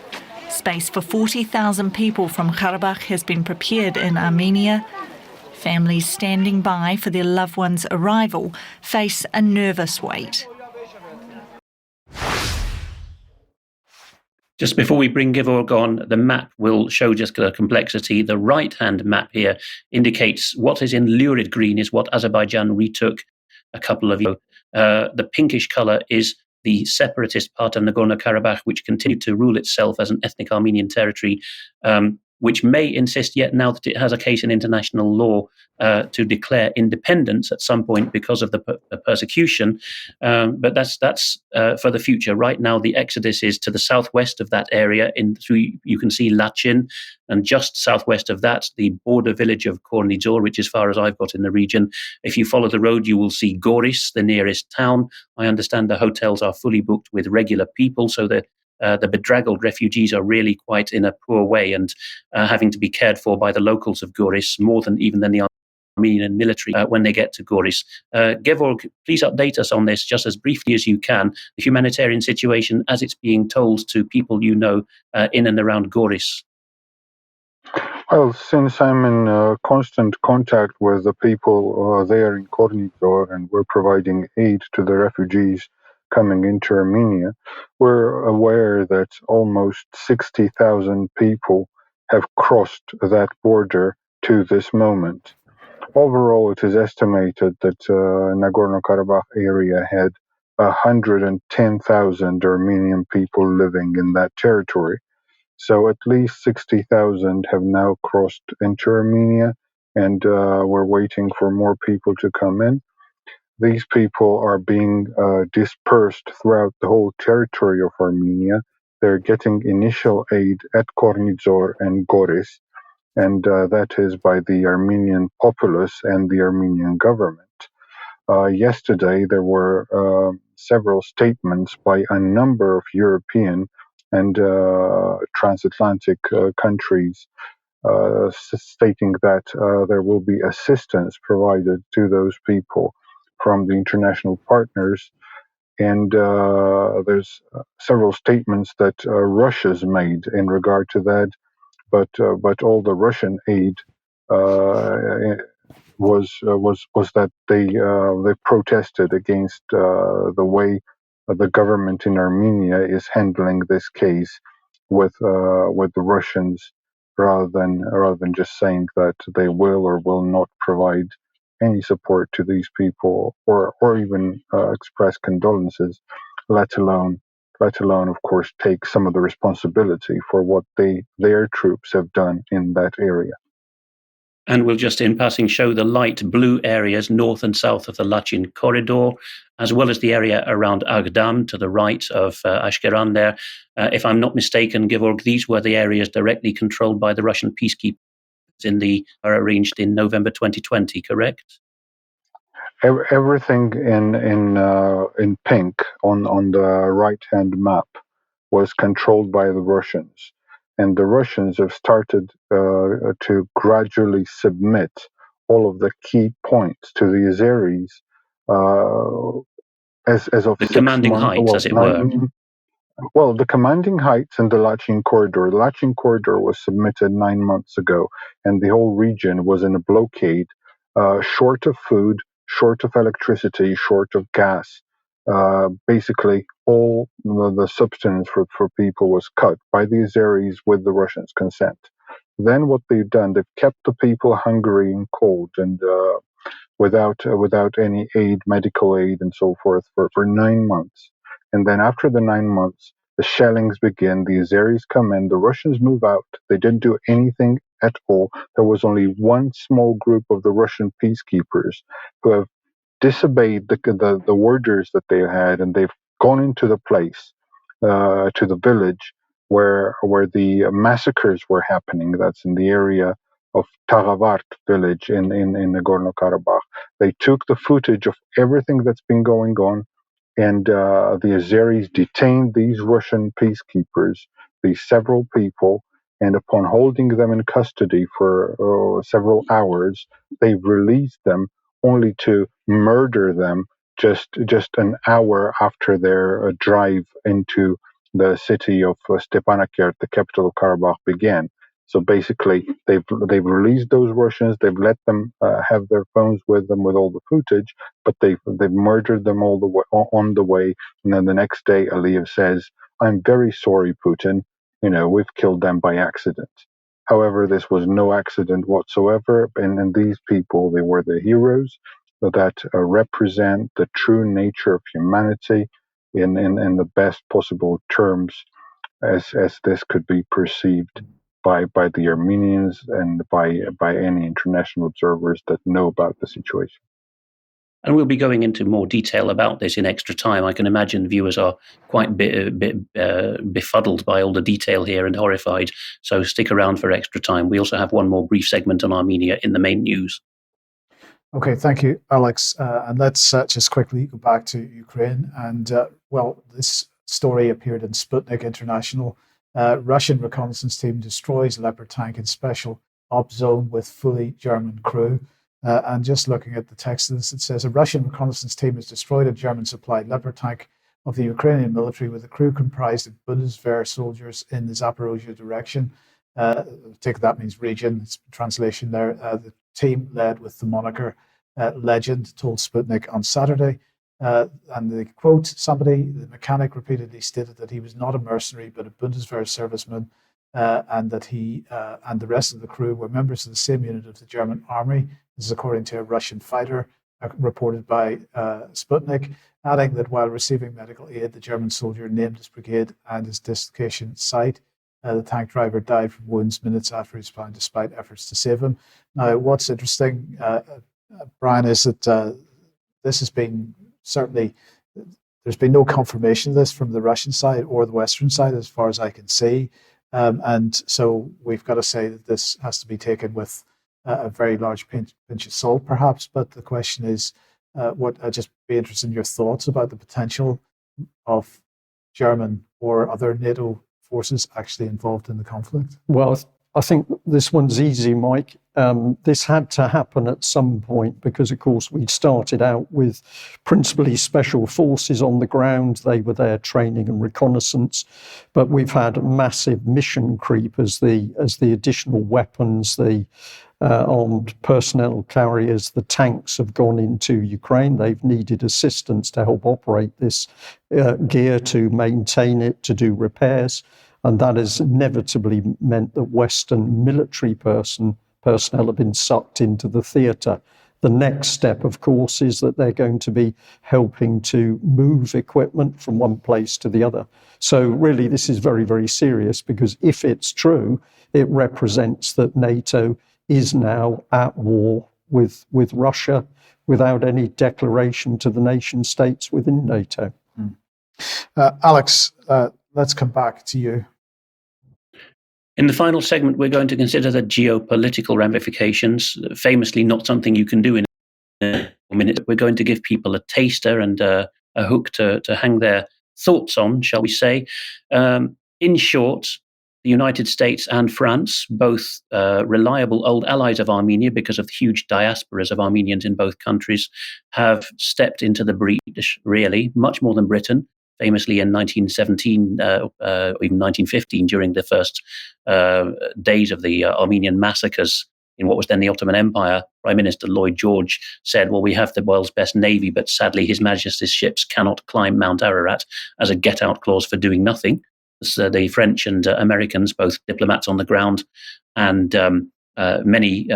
Space for 40,000 people from Karabakh has been prepared in Armenia. Families standing by for their loved ones' arrival face a nervous wait. Just before we bring Gevorg on, the map will show just the complexity. The right-hand map here indicates what is in lurid green is what Azerbaijan retook a couple of years ago. The pinkish colour is the separatist part of Nagorno-Karabakh, which continued to rule itself as an ethnic Armenian territory, which may insist yet now that it has a case in international law to declare independence at some point because of the persecution. But that's for the future. Right now, the exodus is to the southwest of that area. You can see Lachin, and just southwest of that, the border village of Kornizor, which is far as I've got in the region. If you follow the road, you will see Goris, the nearest town. I understand the hotels are fully booked with regular people, so the bedraggled refugees are really quite in a poor way and having to be cared for by the locals of Goris more than the Armenian military when they get to Goris. Gevorg, please update us on this just as briefly as you can, the humanitarian situation as it's being told to people you know in and around Goris. Well, since I'm in constant contact with the people there in Kornizor and we're providing aid to the refugees coming into Armenia, we're aware that almost 60,000 people have crossed that border to this moment. Overall, it is estimated that Nagorno-Karabakh area had 110,000 Armenian people living in that territory. So at least 60,000 have now crossed into Armenia, and we're waiting for more people to come in. These people are being dispersed throughout the whole territory of Armenia. They're getting initial aid at Kornizor and Goris, and that is by the Armenian populace and the Armenian government. Yesterday, there were several statements by a number of European and transatlantic countries stating that there will be assistance provided to those people from the international partners. And there's several statements that Russia's made in regard to that, but all the Russian aid was that they protested against the way the government in Armenia is handling this case with the Russians, rather than just saying that they will or will not provide any support to these people or even express condolences, let alone of course take some of the responsibility for what their troops have done in that area. And we'll just in passing show the light blue areas north and south of the Lachin corridor, as well as the area around Agdam to the right of Ashkeran there. If I'm not mistaken, Gevorg, these were the areas directly controlled by the Russian peacekeepers are arranged in November 2020, correct? Everything in pink on the right-hand map was controlled by the Russians. And the Russians have started to gradually submit all of the key points to the Azeris as of The 6 commanding months, heights, well, as it were. well, the commanding heights and the Lachin corridor. The Lachin corridor was submitted 9 months ago, and the whole region was in a blockade, short of food, short of electricity, short of gas. Basically, all the substance for people was cut by the Azeris with the Russians' consent. Then what they've done, they've kept the people hungry and cold and without any aid, medical aid, and so forth for 9 months. And then after the 9 months, the shellings begin. The Azeris come in. The Russians move out. They didn't do anything at all. There was only one small group of the Russian peacekeepers who have disobeyed the orders that they had, and they've gone into the place, to the village where the massacres were happening. That's in the area of Taravart village in Nagorno-Karabakh. They took the footage of everything that's been going on, and the Azeris detained these Russian peacekeepers, these several people, and upon holding them in custody for several hours, they released them only to murder them just an hour after their drive into the city of Stepanakert, the capital of Karabakh, began. So basically, they've released those Russians. They've let them have their phones with them with all the footage, but they've murdered them all the way on the way. And then the next day, Aliyev says, "I'm very sorry, Putin. We've killed them by accident." However, this was no accident whatsoever, and these people, they were the heroes that represent the true nature of humanity in the best possible terms as this could be perceived by the Armenians and by any international observers that know about the situation. And we'll be going into more detail about this in extra time. I can imagine viewers are quite befuddled by all the detail here and horrified. So stick around for extra time. We also have one more brief segment on Armenia in the main news. Okay, thank you, Alex. And let's just quickly go back to Ukraine. And this story appeared in Sputnik International. Russian reconnaissance team destroys Leopard tank in special op zone with fully German crew. And just looking at the text of this, it says a Russian reconnaissance team has destroyed a German-supplied Leopard tank of the Ukrainian military with a crew comprised of Bundeswehr soldiers in the Zaporozhye direction. I take that means region. It's translation there. The team led with the moniker Legend told Sputnik on Saturday. And the quote, the mechanic repeatedly stated that he was not a mercenary but a Bundeswehr serviceman, and that he and the rest of the crew were members of the same unit of the German army. This is according to a Russian fighter reported by Sputnik, adding that while receiving medical aid, the German soldier named his brigade and his dislocation site. The tank driver died from wounds minutes after he was found, despite efforts to save him. Now, what's interesting, Brian, is that this has been certainly, there's been no confirmation of this from the Russian side or the Western side, as far as I can see. And so we've got to say that this has to be taken with a very large pinch of salt, perhaps. But the question is, I'd just be interested in your thoughts about the potential of German or other NATO forces actually involved in the conflict. Well, I think this one's easy, Mike. This had to happen at some point because, of course, we started out with principally special forces on the ground. They were there training and reconnaissance, but we've had massive mission creep as the additional weapons, the armed personnel carriers, the tanks have gone into Ukraine. They've needed assistance to help operate this gear, to maintain it, to do repairs. And that has inevitably meant that Western military personnel have been sucked into the theatre. The next step, of course, is that they're going to be helping to move equipment from one place to the other. So really, this is very, very serious, because if it's true, it represents that NATO is now at war with Russia without any declaration to the nation states within NATO. Alex, let's come back to you. In the final segment, we're going to consider the geopolitical ramifications, famously not something you can do in a minute. We're going to give people a taster and a hook to hang their thoughts on, shall we say. In short, the United States and France, both reliable old allies of Armenia because of the huge diasporas of Armenians in both countries, have stepped into the breach, really, much more than Britain, famously in 1917 or even 1915 during the first days of the Armenian massacres in what was then the Ottoman Empire. Prime Minister Lloyd George said, well, we have the world's best navy, but sadly His Majesty's ships cannot climb Mount Ararat, as a get-out clause for doing nothing. So the French and Americans, both diplomats on the ground and many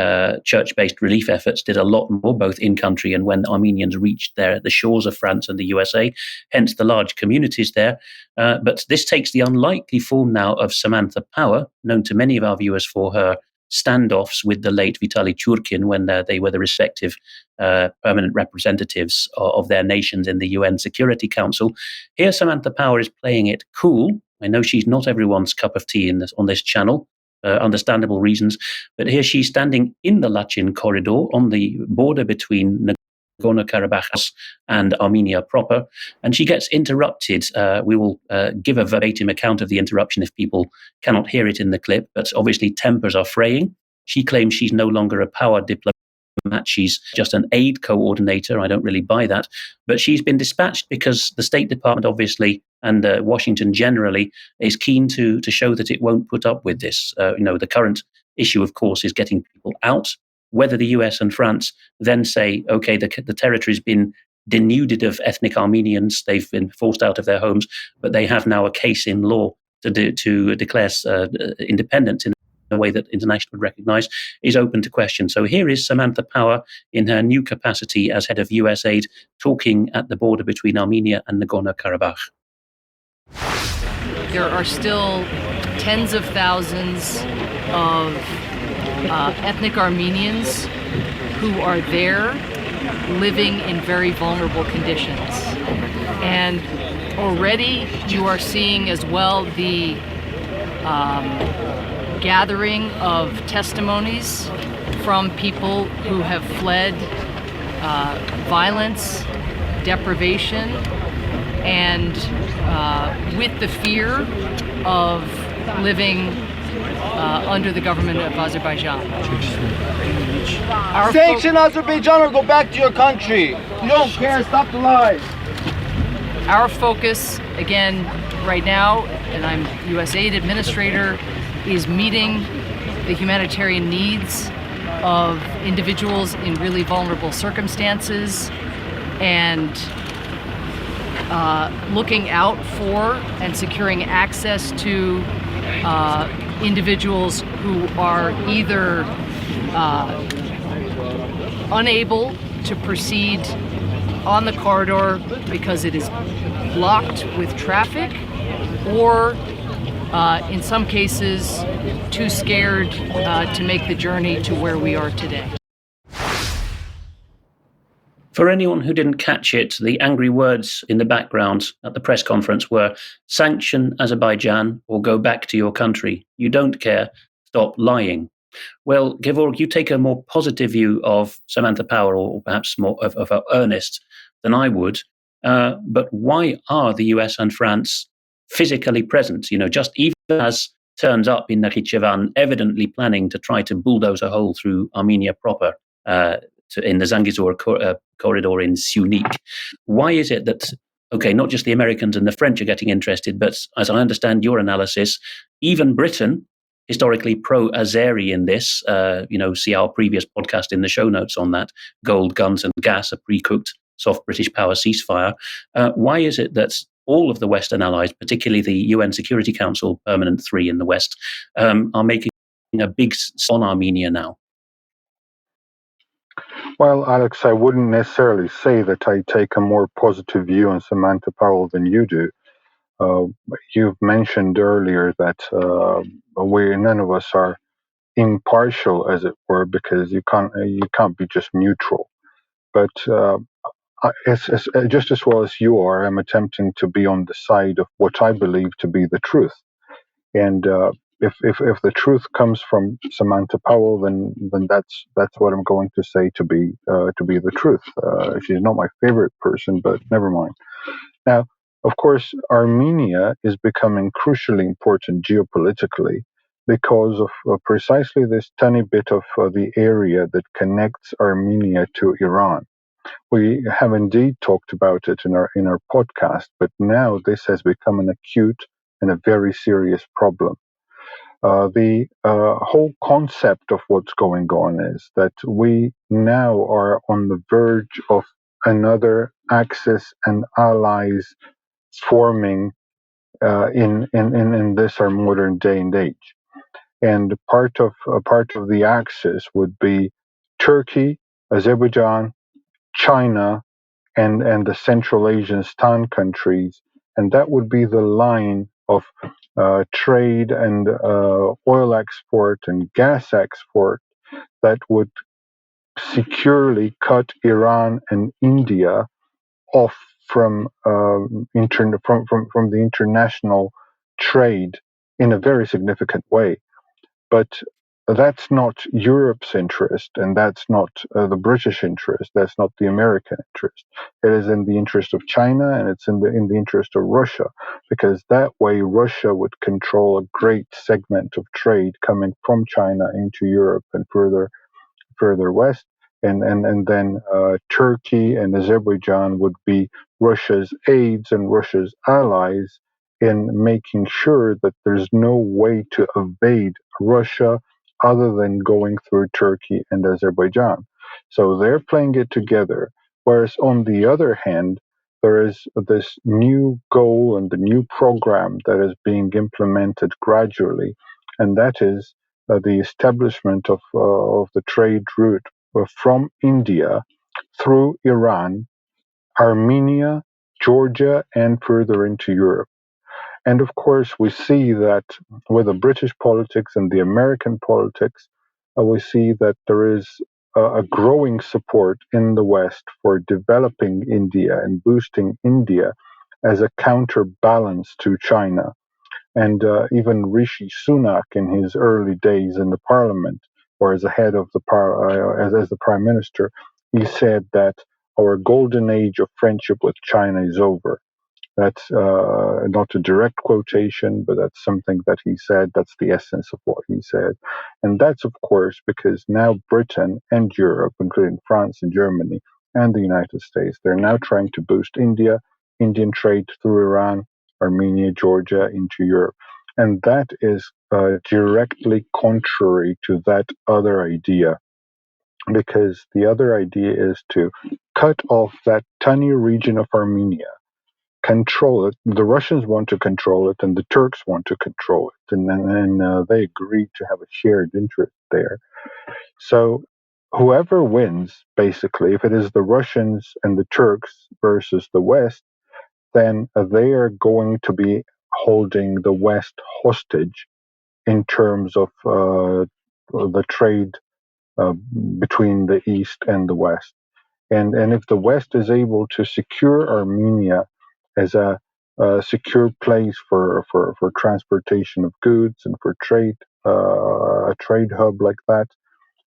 church-based relief efforts, did a lot more, both in country and when Armenians reached the shores of France and the USA, hence the large communities there. But this takes the unlikely form now of Samantha Power, known to many of our viewers for her standoffs with the late Vitaly Churkin when they were the respective permanent representatives of their nations in the UN Security Council. Here, Samantha Power is playing it cool. I know she's not everyone's cup of tea on this channel, understandable reasons, but here she's standing in the Lachin corridor on the border between Nagorno-Karabakh and Armenia proper, and she gets interrupted. We will give a verbatim account of the interruption if people cannot hear it in the clip, but obviously tempers are fraying. She claims she's no longer a power diplomat. She's just an aid coordinator. I don't really buy that. But she's been dispatched because the State Department, obviously, and Washington generally, is keen to show that it won't put up with this. The current issue, of course, is getting people out. Whether the US and France then say, okay, the territory's been denuded of ethnic Armenians, they've been forced out of their homes, but they have now a case in law to declare independence in a way that international would recognize, is open to question. So here is Samantha Power in her new capacity as head of USAID, talking at the border between Armenia and Nagorno-Karabakh. There are still tens of thousands of ethnic Armenians who are there living in very vulnerable conditions. And already you are seeing as well the gathering of testimonies from people who have fled violence, deprivation, and with the fear of living under the government of Azerbaijan. Sanction Azerbaijan or go back to your country. You don't care, stop the lies. Our focus, again, right now, and I'm USAID administrator, is meeting the humanitarian needs of individuals in really vulnerable circumstances and looking out for and securing access to individuals who are either unable to proceed on the corridor because it is blocked with traffic, or in some cases too scared to make the journey to where we are today. For anyone who didn't catch it, the angry words in the background at the press conference were, sanction Azerbaijan or go back to your country. You don't care. Stop lying. Well, Georg, you take a more positive view of Samantha Power, or perhaps more of her earnest than I would. But why are the US and France physically present? Just even as turns up in Nakhichevan, evidently planning to try to bulldoze a hole through Armenia proper, in the Zangezur corridor in Syunik. Why is it that, okay, not just the Americans and the French are getting interested, but as I understand your analysis, even Britain, historically pro-Azeri in this, see our previous podcast in the show notes on that, gold, guns and gas, a pre-cooked soft British power ceasefire. Why is it that all of the Western allies, particularly the UN Security Council Permanent 3 in the West, are making a big on Armenia now? Well, Alex, I wouldn't necessarily say that I take a more positive view on Samantha Powell than you do. You've mentioned earlier that none of us are impartial, as it were, because you can't be just neutral. But it's just as well as you are, I'm attempting to be on the side of what I believe to be the truth. And if the truth comes from Samantha Powell, then that's what I'm going to say to be the truth. She's not my favorite person, but never mind. Now, Of course, Armenia is becoming crucially important geopolitically because of precisely this tiny bit of the area that connects Armenia to Iran. We have indeed talked about it in our podcast, but now this has become an acute and a very serious problem. The whole concept of what's going on is that we now are on the verge of another Axis and allies forming in this our modern day and age. And part of the Axis would be Turkey, Azerbaijan, China, and the Central Asian Stan countries, and that would be the line of trade and oil export and gas export that would securely cut Iran and India off from from the international trade in a very significant way. But that's not Europe's interest, and that's not the British interest. That's not the American interest. It is in the interest of China, and it's in the interest of Russia, because that way Russia would control a great segment of trade coming from China into Europe and further west, and then Turkey and Azerbaijan would be Russia's aides and Russia's allies in making sure that there's no way to evade Russia other than going through Turkey and Azerbaijan. So they're playing it together. Whereas on the other hand, there is this new goal and the new program that is being implemented gradually, and that is the establishment of the trade route from India through Iran, Armenia, Georgia, and further into Europe. And of course, we see that with the British politics and the American politics, we see that there is a growing support in the West for developing India and boosting India as a counterbalance to China. And even Rishi Sunak, in his early days in the parliament, or as a head of the as the prime minister, he said that our golden age of friendship with China is over. That's not a direct quotation, but that's something that he said. That's the essence of what he said. And that's, of course, because now Britain and Europe, including France and Germany and the United States, they're now trying to boost Indian trade through Iran, Armenia, Georgia into Europe. And that is directly contrary to that other idea, because the other idea is to cut off that tiny region of Armenia, control it. The Russians want to control it, and the Turks want to control it, and they agreed to have a shared interest there. So whoever wins, basically, if it is the Russians and the Turks versus the West, then they are going to be holding the West hostage in terms of the trade between the East and the West. And if the West is able to secure Armenia as a secure place for transportation of goods and for trade, a trade hub like that,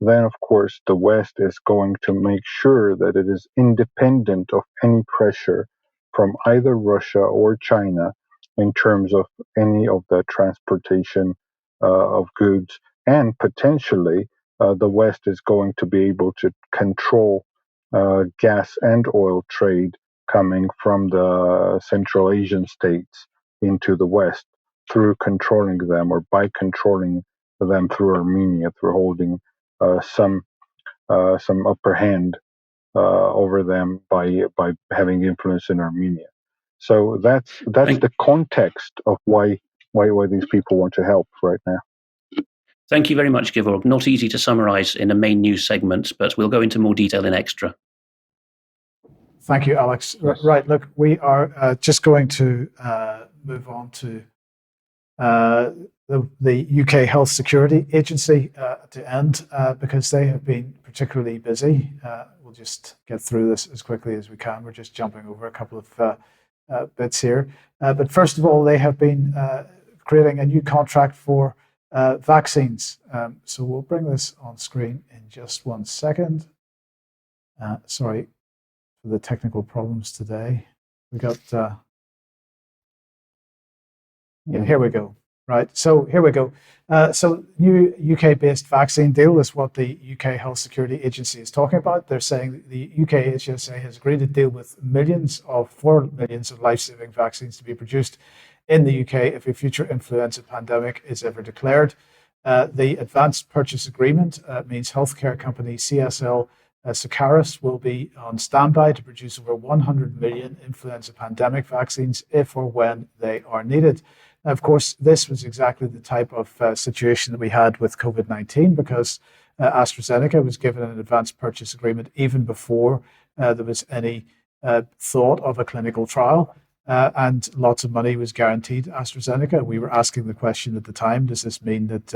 then of course the West is going to make sure that it is independent of any pressure from either Russia or China in terms of any of the transportation of goods, and potentially the West is going to be able to control gas and oil trade coming from the Central Asian states into the West through controlling them, or by controlling them through Armenia, through holding some upper hand over them by having influence in Armenia. So that's the context of why these people want to help right now. Thank you very much, Georg. Not easy to summarize in a main news segment, but we'll go into more detail in extra. Thank you, Alex. Right, look, we are just going to move on to the UK Health Security Agency to end because they have been particularly busy. We'll just get through this as quickly as we can. We're just jumping over a couple of bits here. But first of all, they have been creating a new contract for vaccines. So we'll bring this on screen in just 1 second. Sorry for the technical problems today. We got Yeah, here we go. Right. So here we go. So new UK-based vaccine deal is what the UK Health Security Agency is talking about. They're saying the UK HSA has agreed to deal with 4 millions of life-saving vaccines to be produced in the UK if a future influenza pandemic is ever declared. The advanced purchase agreement means healthcare company CSL Seqirus will be on standby to produce over 100 million influenza pandemic vaccines if or when they are needed. Now, of course, this was exactly the type of situation that we had with COVID-19 because AstraZeneca was given an advanced purchase agreement even before there was any thought of a clinical trial. And lots of money was guaranteed AstraZeneca. We were asking the question at the time, does this mean that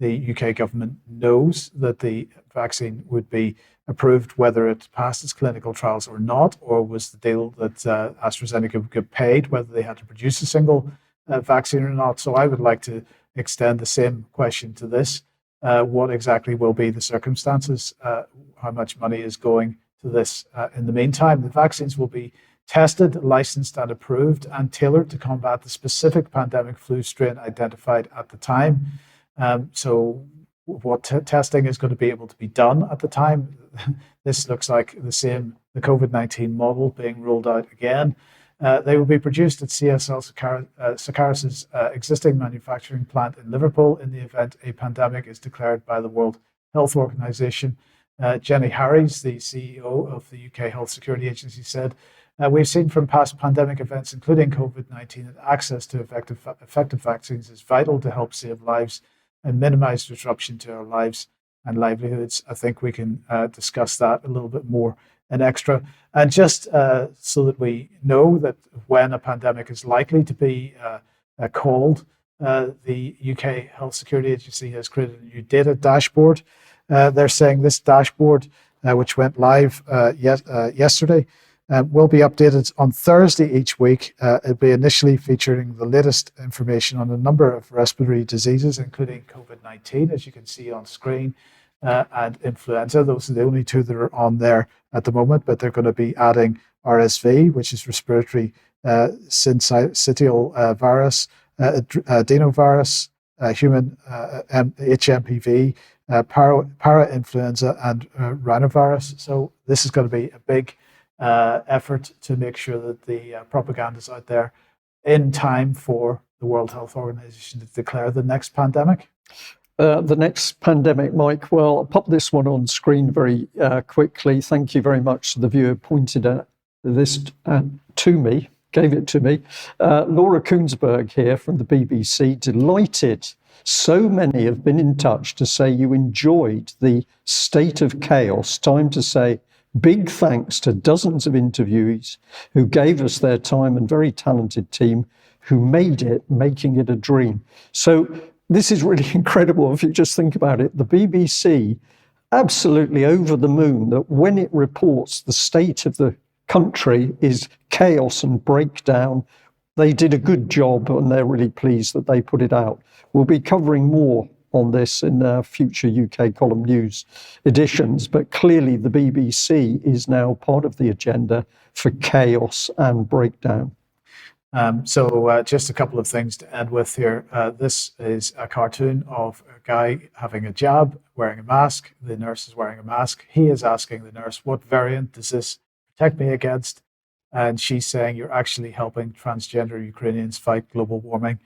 the UK government knows that the vaccine would be approved whether it passed its clinical trials or not? Or was the deal that AstraZeneca would get paid whether they had to produce a single vaccine or not? So I would like to extend the same question to this. What exactly will be the circumstances? How much money is going to this? In the meantime, the vaccines will be tested, licensed and approved and tailored to combat the specific pandemic flu strain identified at the time. So what testing is going to be able to be done at the time? This looks like the COVID-19 model being rolled out again. They will be produced at CSL Seqirus' existing manufacturing plant in Liverpool in the event a pandemic is declared by the World Health Organization. Jenny Harries, the CEO of the UK Health Security Agency, said, we've seen from past pandemic events, including COVID-19, that access to effective vaccines is vital to help save lives and minimize disruption to our lives and livelihoods. I think we can discuss that a little bit more in extra. And just so that we know that when a pandemic is likely to be called, the UK Health Security Agency has created a new data dashboard. They're saying this dashboard, which went live yesterday, will be updated on Thursday each week. It'll be initially featuring the latest information on a number of respiratory diseases, including COVID-19, as you can see on screen, and influenza. Those are the only two that are on there at the moment, but they're going to be adding RSV, which is respiratory syncytial virus, adenovirus, human HMPV, parainfluenza, and rhinovirus. So this is going to be a big effort to make sure that the propaganda is out there in time for the World Health Organization to declare the next pandemic. The next pandemic, Mike, well, I'll pop this one on screen very quickly. Thank you very much to the viewer who pointed at this to me, gave it to me. Laura Koonsberg here from the BBC, delighted. So many have been in touch to say you enjoyed the state of chaos. Time to say big thanks to dozens of interviewees who gave us their time and very talented team who made it, making it a dream. So this is really incredible if you just think about it. The BBC, absolutely over the moon that when it reports the state of the country is chaos and breakdown, they did a good job and they're really pleased that they put it out. We'll be covering more on this in future UK column news editions, but clearly the BBC is now part of the agenda for chaos and breakdown. So just a couple of things to end with here. This is a cartoon of a guy having a jab, wearing a mask. The nurse is wearing a mask. He is asking the nurse, what variant does this protect me against? And she's saying, you're actually helping transgender Ukrainians fight global warming.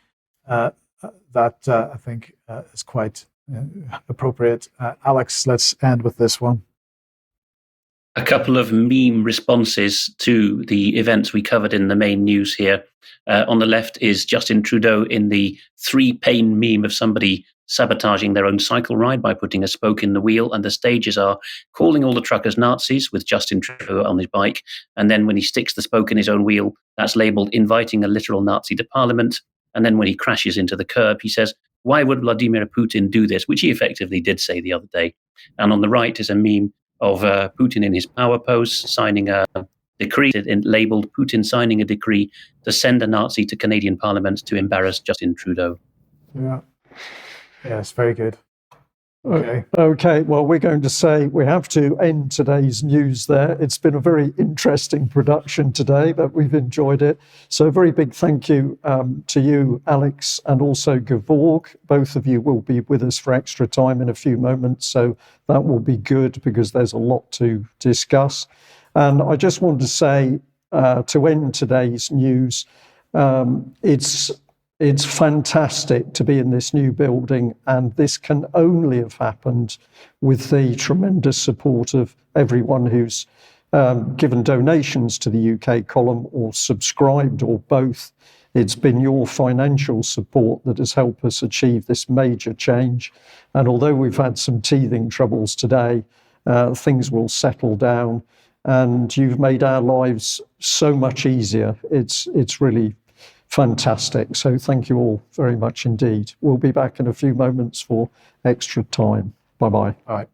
That I think is quite appropriate. Alex, let's end with this one. A couple of meme responses to the events we covered in the main news here. On the left is Justin Trudeau in the 3-pane meme of somebody sabotaging their own cycle ride by putting a spoke in the wheel, and the stages are calling all the truckers Nazis with Justin Trudeau on his bike, and then when he sticks the spoke in his own wheel, that's labelled inviting a literal Nazi to Parliament, and then when he crashes into the curb, he says, why would Vladimir Putin do this? Which he effectively did say the other day. And on the right is a meme of Putin in his power pose, signing a decree labelled Putin signing a decree to send a Nazi to Canadian Parliament to embarrass Justin Trudeau. Yeah, it's very good. Okay. Okay, well, we're going to say we have to end today's news there. It's been a very interesting production today, but we've enjoyed it. So a very big thank you to you, Alex, and also Gevorg. Both of you will be with us for extra time in a few moments, so that will be good because there's a lot to discuss. And I just want to say, to end today's news, it's fantastic to be in this new building, and this can only have happened with the tremendous support of everyone who's given donations to the UK column or subscribed or both. It's been your financial support that has helped us achieve this major change. And although we've had some teething troubles today, things will settle down, and you've made our lives so much easier. It's really fantastic. So thank you all very much indeed. We'll be back in a few moments for extra time. Bye-bye. All right.